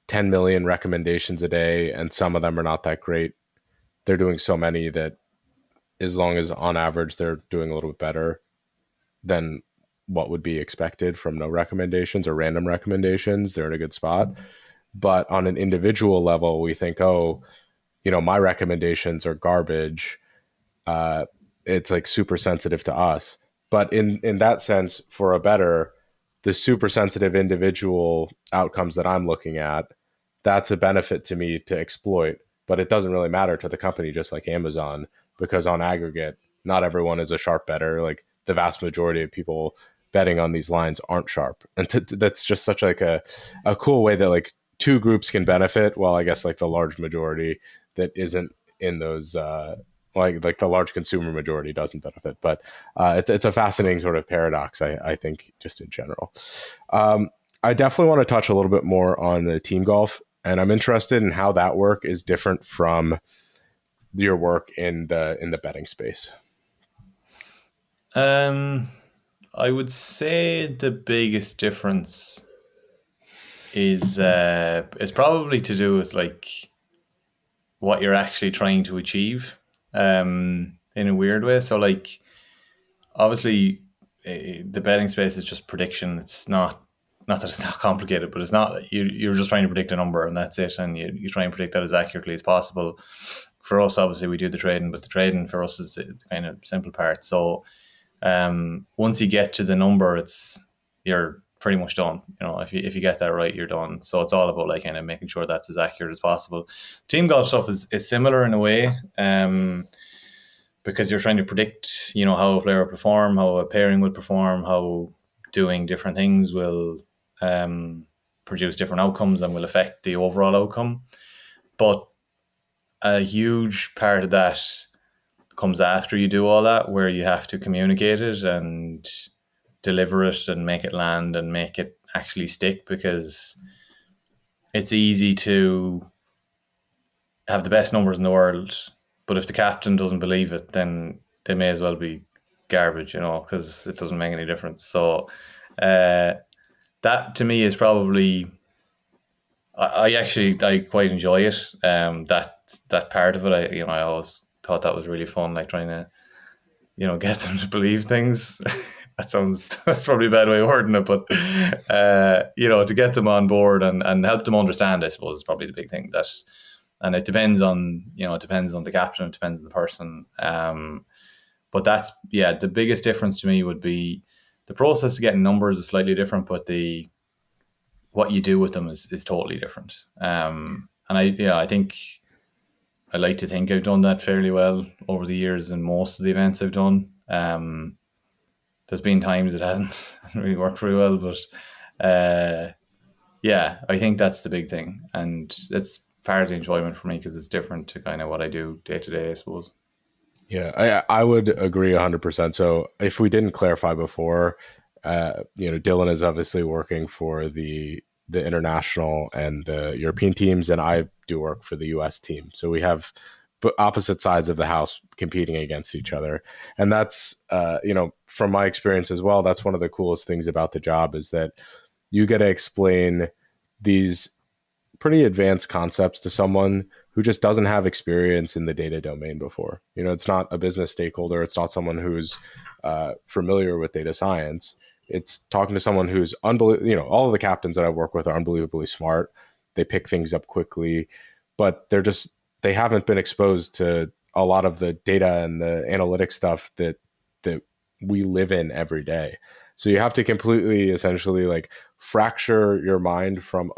10 million recommendations a day and some of them are not that great, they're doing so many that as long as on average they're doing a little bit better than what would be expected from no recommendations or random recommendations, they're in a good spot. But on an individual level, we think, my recommendations are garbage. It's like super sensitive to us. But in that sense, for a better, the super sensitive individual outcomes that I'm looking at, that's a benefit to me to exploit. But it doesn't really matter to the company, just like Amazon, because on aggregate, not everyone is a sharp bettor. Like the vast majority of people betting on these lines aren't sharp. And that's just such like a cool way that like two groups can benefit, while I guess like the large majority that isn't in those like the large consumer majority doesn't benefit. But it's a fascinating sort of paradox, I think, just in general. I definitely want to touch a little bit more on the team golf, and I'm interested in how that work is different from your work in the betting space. I would say the biggest difference is probably to do with like what you're actually trying to achieve in a weird way. So like obviously the betting space is just prediction. It's not that it's not complicated, but it's not, you're just trying to predict a number and that's it. And you try and predict that as accurately as possible. For us, obviously we do the trading, but the trading for us is the kind of simple part. So once you get to the number, you're pretty much done. You know, if you get that right, you're done. So it's all about like kind of making sure that's as accurate as possible. Team golf stuff is similar in a way, because you're trying to predict, you know, how a player will perform, how a pairing will perform, how doing different things will produce different outcomes and will affect the overall outcome. But a huge part of that comes after you do all that, where you have to communicate it and deliver it and make it land and make it actually stick, because it's easy to have the best numbers in the world, but if the captain doesn't believe it, then they may as well be garbage, you know, because it doesn't make any difference. So that to me is probably, I quite enjoy it. That part of it, I always thought that was really fun, like trying to, you know, get them to believe things. That's probably a bad way of wording it, but you know, to get them on board and help them understand, I suppose, is probably the big thing. And it depends on the captain, it depends on the person. But that's, the biggest difference to me would be the process of getting numbers is slightly different, but what you do with them is totally different. And I think I like to think I've done that fairly well over the years in most of the events I've done. There's been times it hasn't really worked very well, but I think that's the big thing, and it's part of the enjoyment for me because it's different to kind of what I do day to day, I suppose. Yeah, I would agree 100%. So if we didn't clarify before, Dylan is obviously working for the international and the European teams, and I do work for the US team. So we have opposite sides of the house competing against each other. And that's, from my experience as well, that's one of the coolest things about the job is that you get to explain these pretty advanced concepts to someone who just doesn't have experience in the data domain before. You know, it's not a business stakeholder. It's not someone who's familiar with data science. It's talking to someone who's unbelievable. All of the captains that I work with are unbelievably smart. They pick things up quickly, but they haven't been exposed to a lot of the data and the analytics stuff that we live in every day. So you have to completely essentially like fracture your mind from,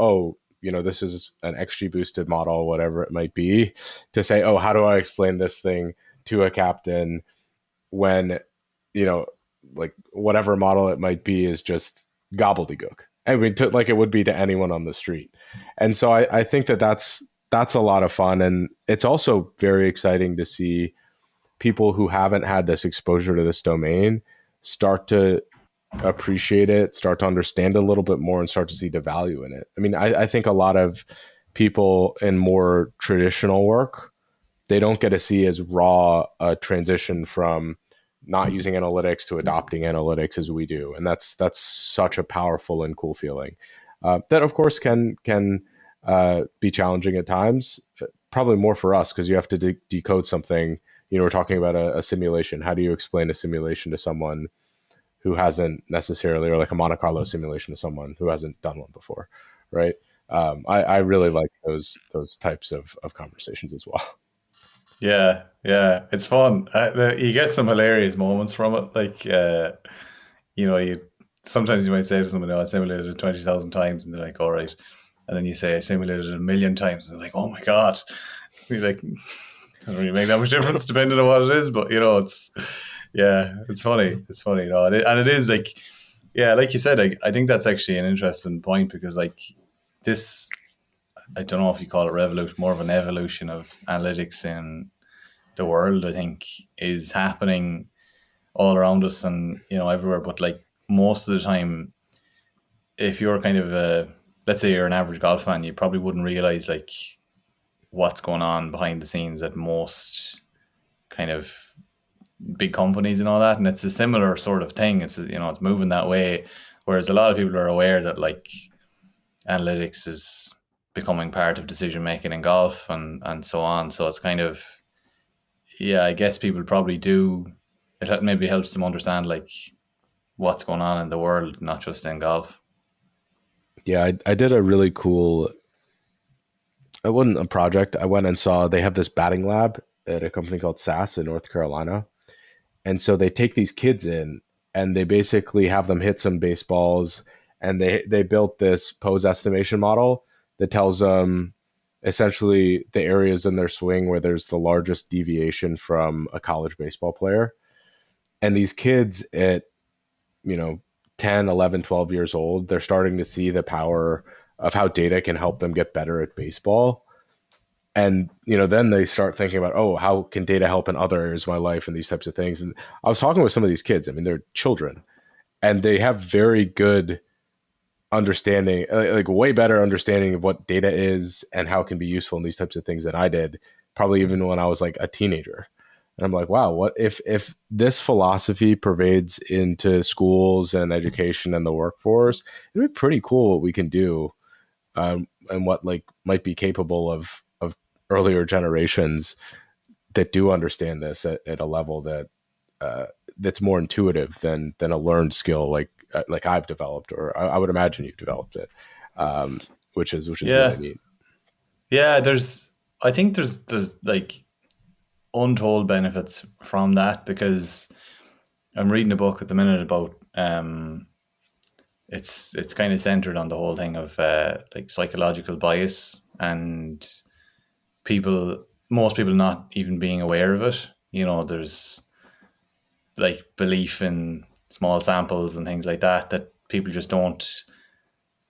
this is an XG boosted model, whatever it might be, to say, how do I explain this thing to a captain when, like whatever model it might be is just gobbledygook. I mean, like it would be to anyone on the street. And so I think that's a lot of fun. And it's also very exciting to see people who haven't had this exposure to this domain start to appreciate it, start to understand a little bit more, and start to see the value in it. I mean, I think a lot of people in more traditional work, they don't get to see as raw a transition from not using analytics to adopting analytics as we do. And that's such a powerful and cool feeling. That of course can be challenging at times, probably more for us because you have to decode something. We're talking about a simulation. How do you explain a simulation to someone who hasn't necessarily, or like a Monte Carlo simulation to someone who hasn't done one before, right? I really like those types of conversations as well. Yeah, it's fun. You get some hilarious moments from it. Like, sometimes you might say to somebody, I simulated it 20,000 times, and they're like, all right. And then you say, I simulated it 1,000,000 times, and they're like, oh my God. And you're like, doesn't really make that much difference depending on what it is, but it's funny. It's funny, and it is like you said, I think that's actually an interesting point because like this I don't know if you call it revolution, more of an evolution of analytics in the world, I think, is happening all around us and, everywhere. But like most of the time, if you're kind of let's say you're an average golf fan, you probably wouldn't realize like what's going on behind the scenes at most kind of big companies and all that. And it's a similar sort of thing. It's moving that way. Whereas a lot of people are aware that like analytics is becoming part of decision making in golf and so on. So it's kind of, yeah, I guess people probably do. It maybe helps them understand like what's going on in the world, not just in golf. Yeah, I did a really cool, it wasn't a project. I went and saw they have this batting lab at a company called SAS in North Carolina. And so they take these kids in and they basically have them hit some baseballs, and they built this pose estimation model that tells them essentially the areas in their swing where there's the largest deviation from a college baseball player. And these kids at, 10, 11, 12 years old, they're starting to see the power of how data can help them get better at baseball. And, then they start thinking about, oh, how can data help in other areas of my life and these types of things. And I was talking with some of these kids. I mean, they're children and they have very good understanding, like way better understanding of what data is and how it can be useful in these types of things than I did, probably even when I was like a teenager. And I'm like, wow, what if this philosophy pervades into schools and education and the workforce? It'd be pretty cool what we can do, and what like might be capable of earlier generations that do understand this at a level that that's more intuitive than a learned skill like I've developed, or I would imagine you've developed it, which is Yeah. really neat. Yeah, I think there's like untold benefits from that, because I'm reading a book at the minute about it's kind of centered on the whole thing of like psychological bias and most people not even being aware of it. There's like belief in small samples and things like that people just don't.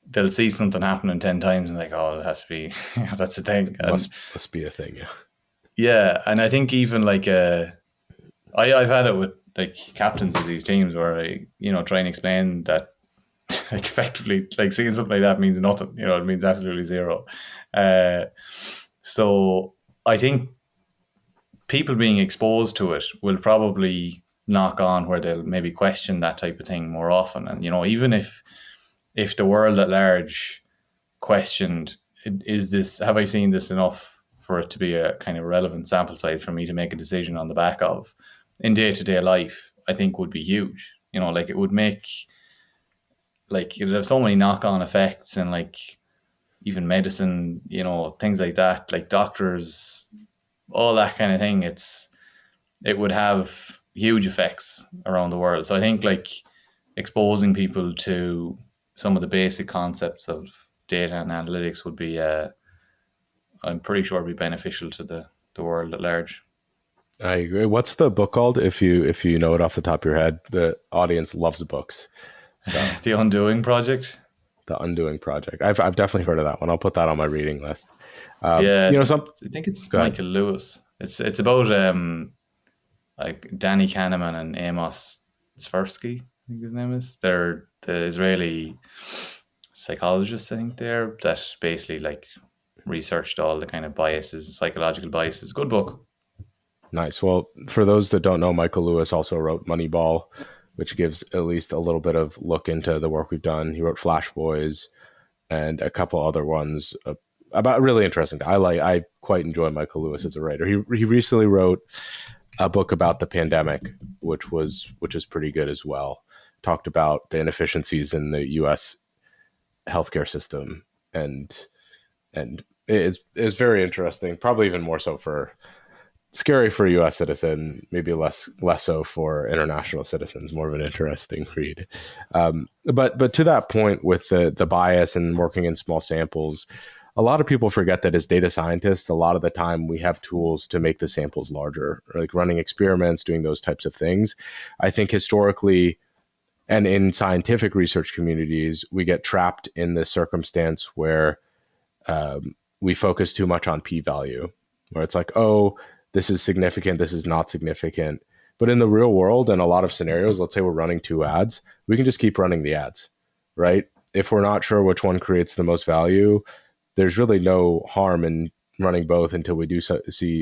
They'll see something happening 10 times and like, oh, it has to be, that's the thing. And Must be a thing, yeah. yeah, and I think even like I've had it with like captains of these teams where I try and explain that like effectively like seeing something like that means nothing. It means absolutely zero. So I think people being exposed to it will probably knock on where they'll maybe question that type of thing more often. And even if the world at large questioned, have I seen this enough for it to be a kind of relevant sample size for me to make a decision on the back of in day-to-day life, I think would be huge. Like it would make, like it'd have so many knock-on effects, and like even medicine, things like that, like doctors, all that kind of thing. It would have huge effects around the world. So I think like exposing people to some of the basic concepts of data and analytics would be, I'm pretty sure, be beneficial to the world at large. I agree. What's the book called? If you know it off the top of your head, the audience loves books. So The Undoing Project. The Undoing Project. I've definitely heard of that one. I'll put that on my reading list. Yeah, I think it's Michael Lewis. It's about like Danny Kahneman and Amos Tversky, I think his name is. They're the Israeli psychologists, I think that basically like researched all the kind of biases, psychological biases. Good book. Nice. Well, for those that don't know, Michael Lewis also wrote Moneyball, which gives at least a little bit of look into the work we've done. He wrote Flash Boys and a couple other ones about really interesting. I quite enjoy Michael Lewis as a writer. He recently wrote a book about the pandemic, which is pretty good as well. Talked about the inefficiencies in the U.S. healthcare system, and it is very interesting. Probably even more so scary for a U.S. citizen, maybe less so for international citizens. More of an interesting read. But to that point, with the bias and working in small samples, a lot of people forget that as data scientists, a lot of the time we have tools to make the samples larger, like running experiments, doing those types of things. I think historically and in scientific research communities, we get trapped in this circumstance where we focus too much on p-value, where it's like, oh, this is significant, this is not significant. But in the real world, in a lot of scenarios, let's say we're running 2 ads, we can just keep running the ads, right? If we're not sure which one creates the most value, there's really no harm in running both until we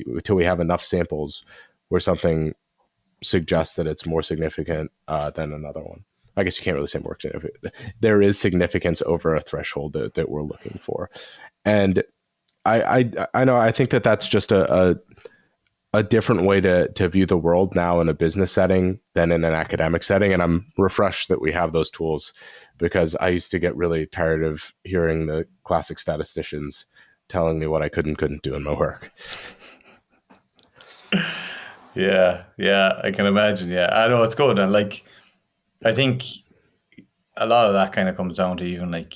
until we have enough samples where something suggests that it's more significant than another one. I guess you can't really say more significant. There is significance over a threshold that we're looking for. And I know, I think that's just a different way to view the world now in a business setting than in an academic setting. And I'm refreshed that we have those tools, because I used to get really tired of hearing the classic statisticians telling me what I couldn't do in my work. Yeah, I can imagine. Yeah, I know, it's good. And like, I think a lot of that kind of comes down to even like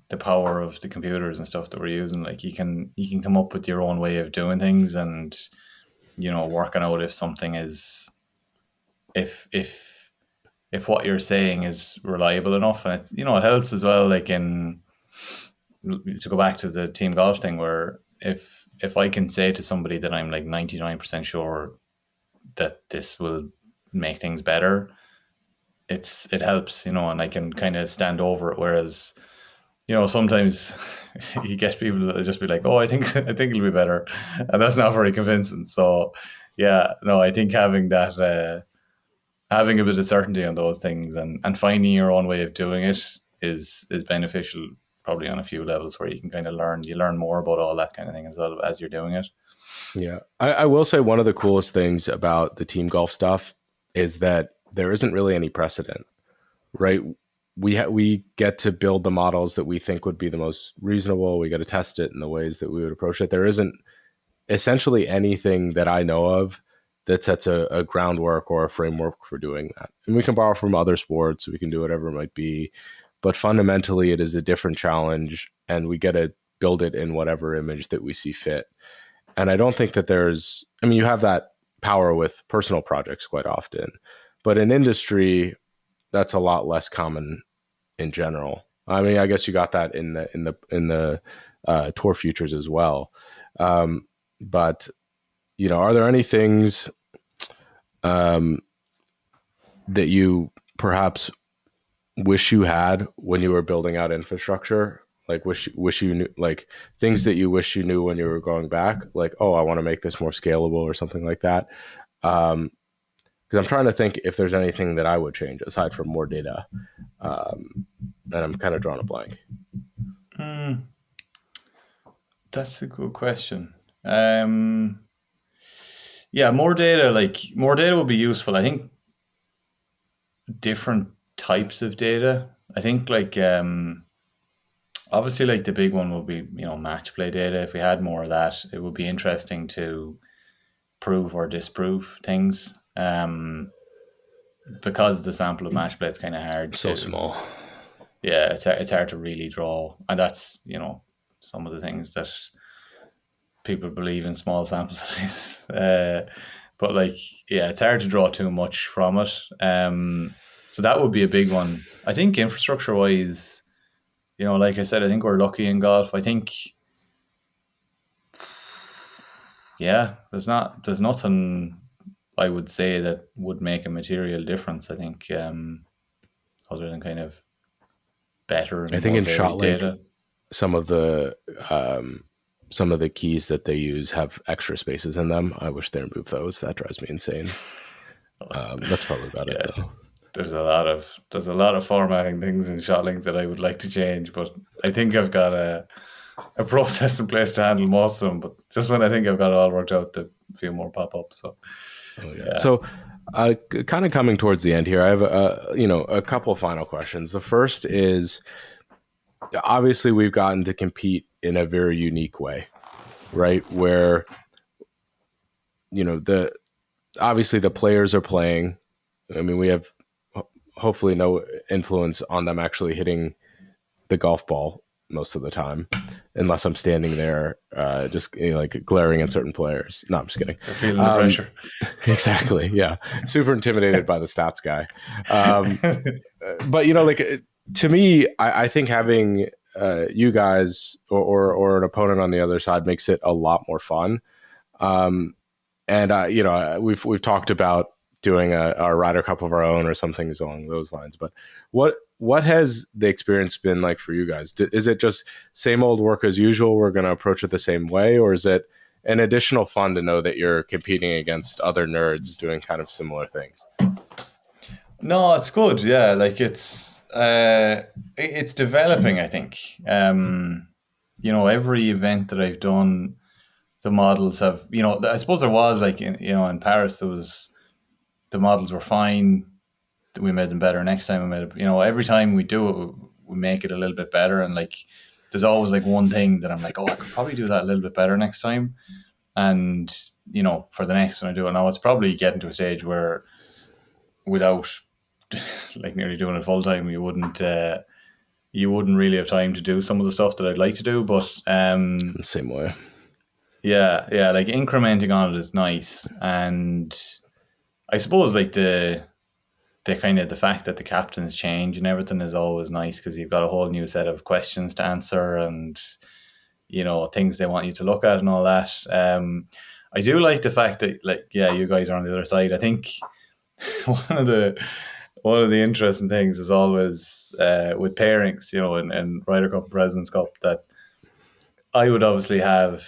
the power of the computers and stuff that we're using. Like, you can come up with your own way of doing things, and working out if something is, if what you're saying is reliable enough. And it helps as well, like, to go back to the team golf thing, where if I can say to somebody that I'm like 99% sure that this will make things better, it helps, and I can kind of stand over it. Whereas, sometimes you get people that just be like, oh, I think it'll be better, and that's not very convincing. So yeah, no, I think having that, having a bit of certainty on those things, and finding your own way of doing it is beneficial, probably on a few levels, where you can kind of learn more about all that kind of thing as well as you're doing it. Yeah. I will say one of the coolest things about the team golf stuff is that there isn't really any precedent, right? We get to build the models that we think would be the most reasonable. We got to test it in the ways that we would approach it. There isn't essentially anything that I know of that sets a groundwork or a framework for doing that. And we can borrow from other sports. We can do whatever it might be. But fundamentally, it is a different challenge, and we get to build it in whatever image that we see fit. And I don't think that you have that power with personal projects quite often, but in industry, that's a lot less common in general. I mean, I guess you got that in the tour futures as well. But are there any things that you perhaps wish you had when you were building out infrastructure? Like wish you knew, like things that you wish you knew when you were going back, like, oh, I want to make this more scalable or something like that. Because I'm trying to think if there's anything that I would change aside from more data. And I'm kind of drawing a blank. That's a good question. Yeah, more data would be useful. I think different types of data. I think obviously, like, the big one would be, match play data. If we had more of that, it would be interesting to prove or disprove things. Because the sample of match play is kind of hard. So small. Yeah, it's hard to really draw. And that's, some of the things that people believe in small sample size. But it's hard to draw too much from it. So that would be a big one. I think infrastructure wise, like I said, I think we're lucky in golf. I think, there's nothing I would say that would make a material difference. I think, other than kind of better. And I think in ShotLink, data. some of the keys that they use have extra spaces in them. I wish they removed those. That drives me insane. That's probably about it, though. There's a lot of formatting things in ShotLink that I would like to change, but I think I've got a process in place to handle most of them. But just when I think I've got it all worked out, a few more pop up. So, So, kind of coming towards the end here, I have a couple of final questions. The first is, obviously, we've gotten to compete in a very unique way, right? Where obviously the players are playing. I mean, we have hopefully no influence on them actually hitting the golf ball most of the time, unless I'm standing there just glaring at certain players. No, I'm just kidding. They're feeling the pressure. Exactly. Yeah. Super intimidated by the stats guy. But, to me, I think having you guys or an opponent on the other side makes it a lot more fun. And we've talked about doing a Ryder Cup of our own or some things along those lines. But what has the experience been like for you guys? Is it just same old work as usual? We're going to approach it the same way, or is it an additional fun to know that you're competing against other nerds doing kind of similar things? No, it's good. Yeah, like it's developing, I think. Every event that I've done, the models have, I suppose there was like in Paris, the models were fine. We made them better next time. We made it, every time we do it, we make it a little bit better. And like, there's always like one thing that I'm like, oh, I could probably do that a little bit better next time. And for the next one I do it now, it's probably getting to a stage where without like nearly doing it full time, you wouldn't really have time to do some of the stuff that I'd like to do. But The same way. yeah, like incrementing on it is nice. And I suppose like the kind of the fact that the captains change and everything is always nice, because you've got a whole new set of questions to answer and things they want you to look at and all that. I do like the fact that you guys are on the other side. I think one of the interesting things is always with pairings, in Ryder Cup and President's Cup, that I would obviously have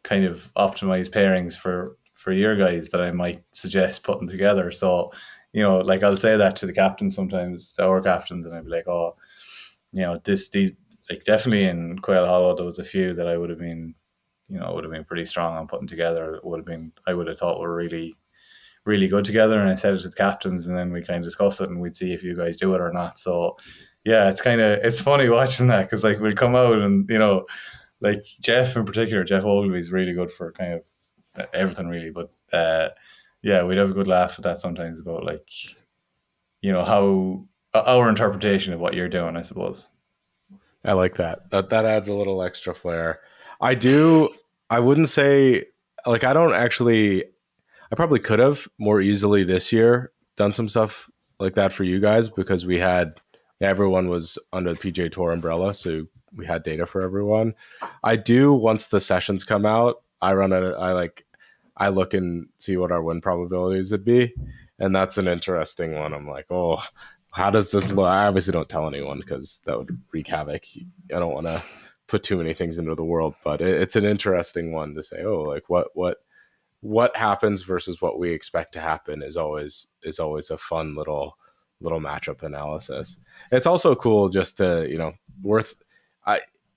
kind of optimized pairings for your guys that I might suggest putting together. So like I'll say that to the captains sometimes, to our captains, and I'd be like, oh, these like definitely in Quail Hollow there was a few that I would have been pretty strong on putting together. I would have thought were really, really good together, and I said it to the captains, and then we kind of discuss it and we'd see if you guys do it or not. So yeah, it's funny watching that, because like we'll come out and like Jeff in particular, Jeff Ogilvy's really good for kind of everything really, but yeah, we'd have a good laugh at that sometimes about like how our interpretation of what you're doing, I suppose. I like that. That adds a little extra flair. I wouldn't say, like, I probably could have more easily this year done some stuff like that for you guys, because everyone was under the PGA Tour umbrella, so we had data for everyone. Once the sessions come out, I look and see what our win probabilities would be, and that's an interesting one. I'm like, oh, how does this look? I obviously don't tell anyone because that would wreak havoc. I don't want to put too many things into the world, but it's an interesting one to say, oh, like what happens versus what we expect to happen is always a fun little matchup analysis. It's also cool just to,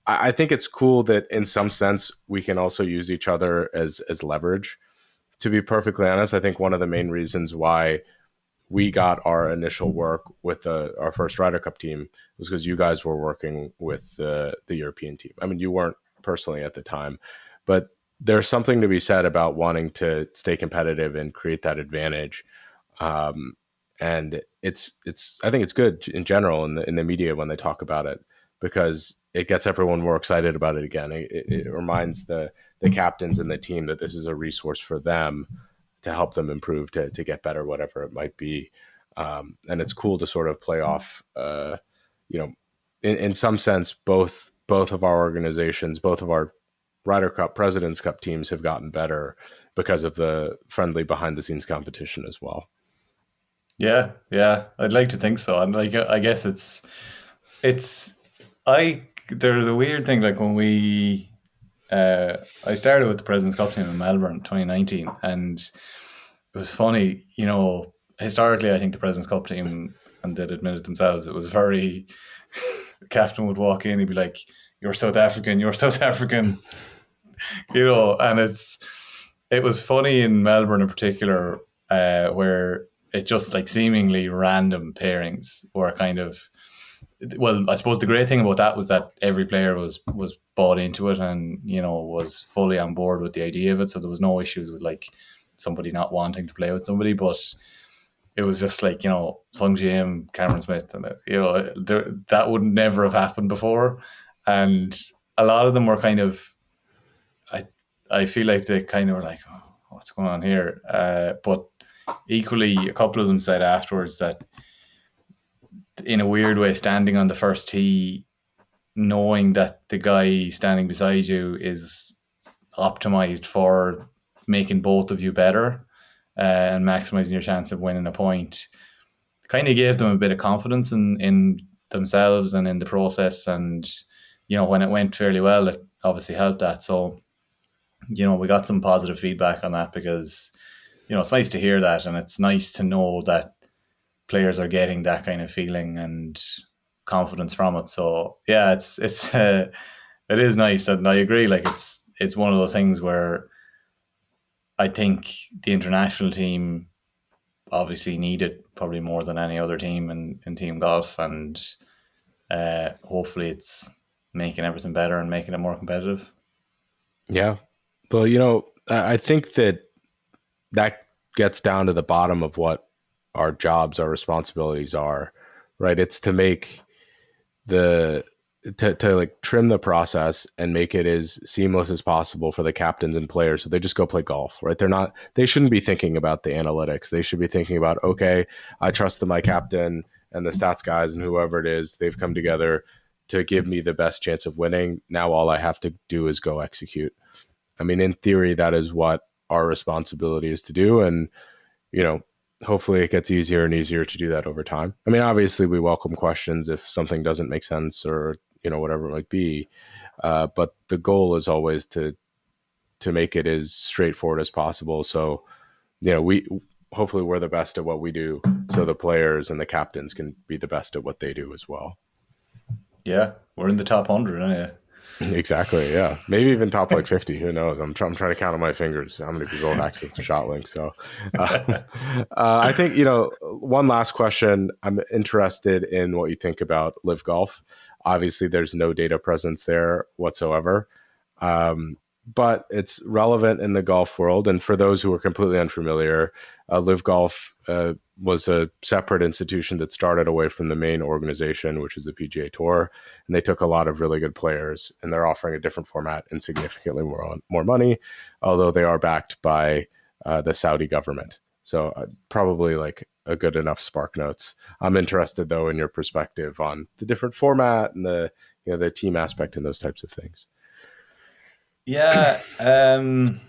I think it's cool that in some sense we can also use each other as leverage. To be perfectly honest, I think one of the main reasons why we got our initial work with our first Ryder Cup team was because you guys were working with the European team. I mean, you weren't personally at the time, but there's something to be said about wanting to stay competitive and create that advantage. And I think it's good in general in the media when they talk about it, because it gets everyone more excited about it again. It reminds the captains and the team that this is a resource for them to help them improve, to get better, whatever it might be. And it's cool to sort of play off, in some sense, both of our organizations, both of our Ryder Cup, President's Cup teams have gotten better because of the friendly behind the scenes competition as well. Yeah, I'd like to think so. And like, I guess there's a weird thing, like when I started with the President's Cup team in Melbourne 2019, and it was funny, historically I think the President's Cup team, and they'd admit it themselves, it was very the captain would walk in, he'd be like, you're South African, and it was funny in Melbourne in particular, where it just like seemingly random pairings were kind of, well, I suppose the great thing about that was that every player was bought into it and was fully on board with the idea of it, so there was no issues with like somebody not wanting to play with somebody. But it was just like Sung Ji-im, Cameron Smith, and that would never have happened before, and a lot of them were kind of, I feel like they kind of were like, oh, what's going on here, but equally a couple of them said afterwards that in a weird way, standing on the first tee knowing that the guy standing beside you is optimized for making both of you better and maximizing your chance of winning a point, kind of gave them a bit of confidence in themselves and in the process. And, when it went fairly well, it obviously helped that. So, we got some positive feedback on that because, it's nice to hear that. And it's nice to know that players are getting that kind of feeling and confidence from it. So yeah, it is nice. And I agree. Like it's one of those things where I think the international team obviously need it probably more than any other team in team golf, and hopefully it's making everything better and making it more competitive. Yeah. Well, I think that gets down to the bottom of what our jobs, our responsibilities are, right? It's to make to like trim the process and make it as seamless as possible for the captains and players so they just go play golf, right? They shouldn't be thinking about the analytics. They should be thinking about, okay, I trust that my captain and the stats guys and whoever it is, they've come together to give me the best chance of winning. Now all I have to do is go execute. I mean, in theory, that is what our responsibility is to do. And, hopefully it gets easier and easier to do that over time. I mean, obviously we welcome questions if something doesn't make sense or, whatever it might be. But the goal is always to make it as straightforward as possible. So, hopefully we're the best at what we do. So the players and the captains can be the best at what they do as well. Yeah, we're in the top 100, aren't you? Exactly. Yeah. Maybe even top like 50. Who knows? I'm trying to count on my fingers how many people have access to ShotLink. So I think, one last question. I'm interested in what you think about Live Golf. Obviously, there's no data presence there whatsoever. But it's relevant in the golf world. And for those who are completely unfamiliar, Live Golf was a separate institution that started away from the main organization, which is the PGA Tour. And they took a lot of really good players, and they're offering a different format and significantly more money, although they are backed by the Saudi government. So probably like a good enough spark notes. I'm interested, though, in your perspective on the different format and the team aspect and those types of things. Yeah, I'm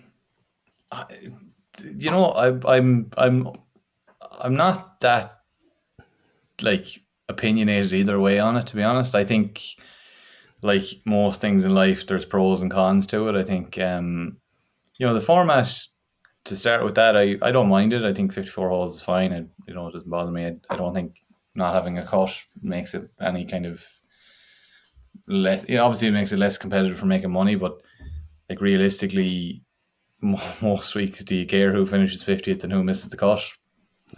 not that like opinionated either way on it, to be honest. I think like most things in life, there's pros and cons to it. I think the format, to start with that, I don't mind it. I think 54 holes is fine. It doesn't bother me. I don't think not having a cut makes it any kind of less. Obviously it makes it less competitive for making money, but like realistically, most weeks, do you care who finishes 50th and who misses the cut?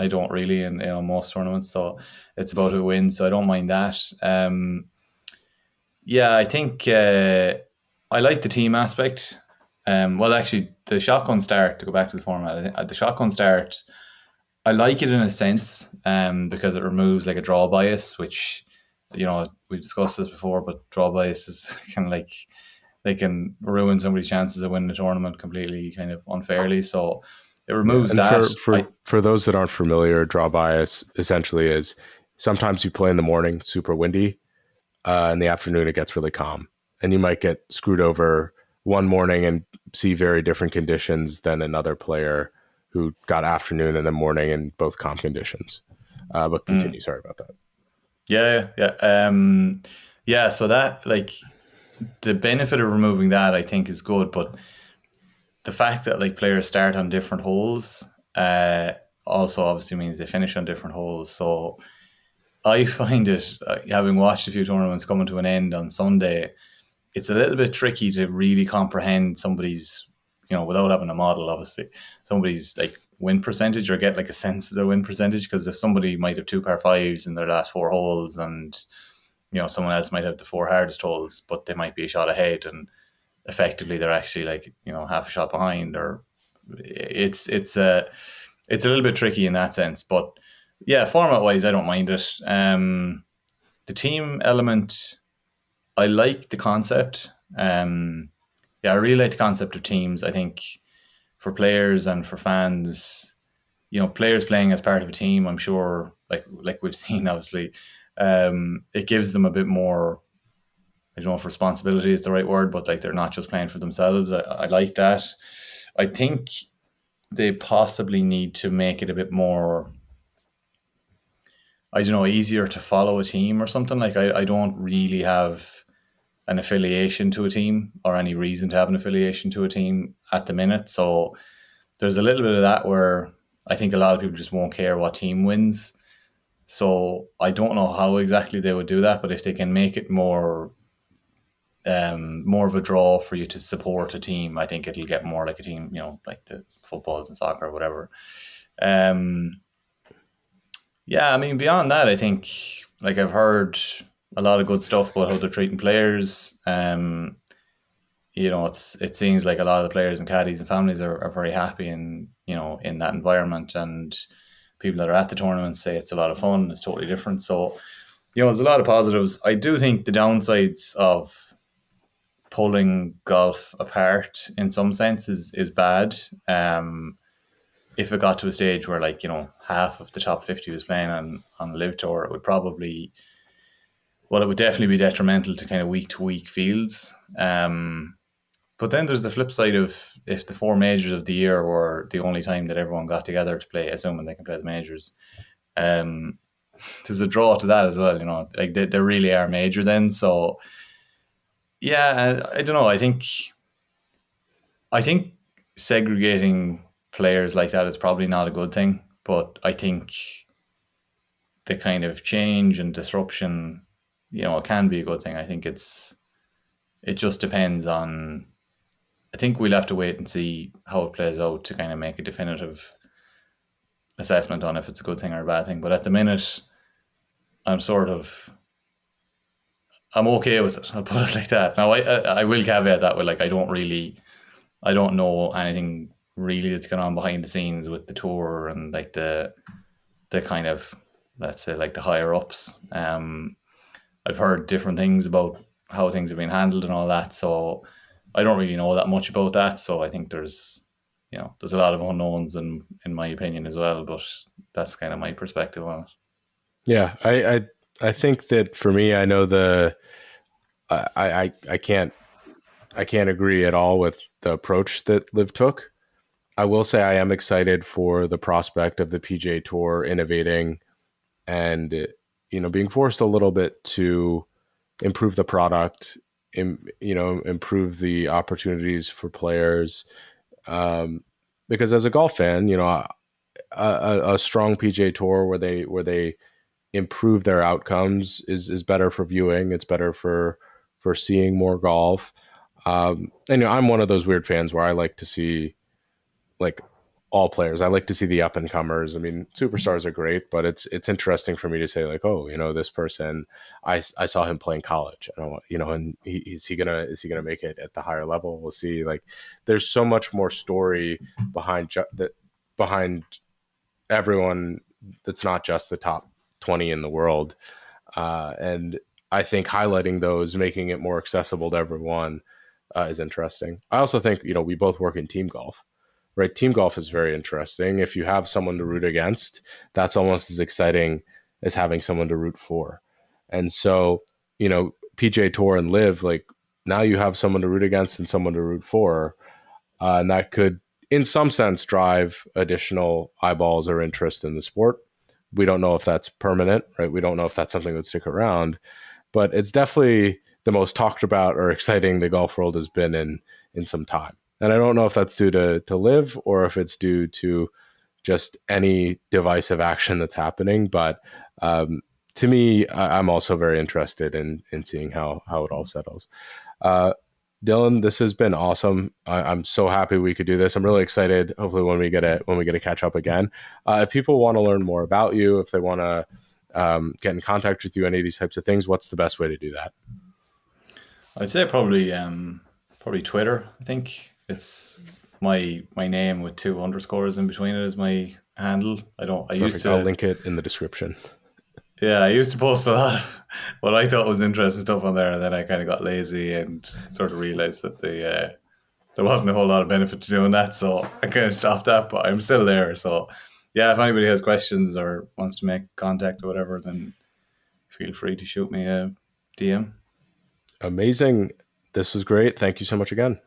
I don't really in most tournaments. So it's about who wins. So I don't mind that. Yeah, I think I like the team aspect. Well, actually, the shotgun start, to go back to the format, the shotgun start, I like it in a sense because it removes like a draw bias, which, we discussed this before, but draw bias is kind of like they can ruin somebody's chances of winning the tournament completely, kind of unfairly. So it removes that. For those that aren't familiar, draw bias essentially is sometimes you play in the morning, super windy. In the afternoon, it gets really calm, and you might get screwed over one morning and see very different conditions than another player who got afternoon and then morning in both calm conditions. But continue. Sorry about that. Yeah. So that, like, the benefit of removing that, I think, is good, but the fact that like players start on different holes also obviously means they finish on different holes. So I find it, having watched a few tournaments coming to an end on Sunday, it's a little bit tricky to really comprehend somebody's, without having a model, obviously, somebody's like win percentage or get like a sense of their win percentage. Because if somebody might have 2 par 5s in their last 4 holes and, someone else might have the 4 hardest holes, but they might be a shot ahead and effectively they're actually like, half a shot behind, or it's a little bit tricky in that sense. But yeah, format wise, I don't mind it. The team element, I like the concept. I really like the concept of teams. I think for players and for fans, players playing as part of a team, I'm sure, like we've seen, obviously, it gives them a bit more I don't know if responsibility is the right word, but like they're not just playing for themselves. I like that. I think they possibly need to make it a bit more, I don't know, easier to follow a team or something. Like I don't really have an affiliation to a team or any reason to have an affiliation to a team at the minute. So there's a little bit of that where I think a lot of people just won't care what team wins. So I don't know how exactly they would do that, but if they can make it more of a draw for you to support a team, I think it'll get more like a team, like the footballs and soccer or whatever. Yeah, I mean, beyond that, I think like I've heard a lot of good stuff about how they're treating players. It seems like a lot of the players and caddies and families are very happy in that environment, and people that are at the tournament say it's a lot of fun. It's totally different. So, there's a lot of positives. I do think the downsides of pulling golf apart in some sense is bad. If it got to a stage where half of the top 50 was playing on the Live Tour, it would definitely be detrimental to kind of week to week fields. But then there's the flip side of if the 4 majors of the year were the only time that everyone got together to play, assuming they can play the majors, there's a draw to that as well. Like they really are major then. So yeah, I don't know. I think segregating players like that is probably not a good thing, but I think the kind of change and disruption, it can be a good thing. I think it just depends on. I think we'll have to wait and see how it plays out to kind of make a definitive assessment on if it's a good thing or a bad thing. But at the minute, I'm okay with it. I'll put it like that. Now, I will caveat that with I don't know anything really that's going on behind the scenes with the tour and the kind of, let's say, the higher ups. I've heard different things about how things have been handled and all that, so I don't really know that much about that. So I think there's a lot of unknowns in my opinion as well, but that's kind of my perspective on it. Yeah, I think that for me, I know I can't agree at all with the approach that Liv took. I will say I am excited for the prospect of the PGA Tour innovating and being forced a little bit to improve the product, improve the opportunities for players. Because as a golf fan, a strong PGA Tour where they improve their outcomes is better for viewing. It's better for seeing more golf. And I'm one of those weird fans where I like to see all players. I like to see the up and comers. I mean, superstars are great, but it's interesting for me to say this person, I saw him play in college. And is he gonna make it at the higher level? We'll see. There's so much more story behind everyone. That's not just the top 20 in the world. And I think highlighting those, making it more accessible to everyone is interesting. I also think, we both work in team golf. Right, team golf is very interesting. If you have someone to root against, that's almost as exciting as having someone to root for. And so, PGA Tour and Live, now you have someone to root against and someone to root for, and that could, in some sense, drive additional eyeballs or interest in the sport. We don't know if that's permanent, right? We don't know if that's something that stick around, but it's definitely the most talked about or exciting the golf world has been in some time. And I don't know if that's due to Live or if it's due to just any divisive action that's happening. But to me, I'm also very interested in seeing how it all settles. Dylan, this has been awesome. I'm so happy we could do this. I'm really excited. Hopefully, when we get to catch up again, if people want to learn more about you, if they want to get in contact with you, any of these types of things, what's the best way to do that? I'd say probably Twitter. I think it's my name with 2 underscores in between it is my handle. I'll link it in the description. Yeah, I used to post a lot of what I thought was interesting stuff on there, and then I kind of got lazy and sort of realized that there wasn't a whole lot of benefit to doing that, so I kind of stopped that, but I'm still there. So yeah, if anybody has questions or wants to make contact or whatever, then feel free to shoot me a DM. Amazing. This was great. Thank you so much again.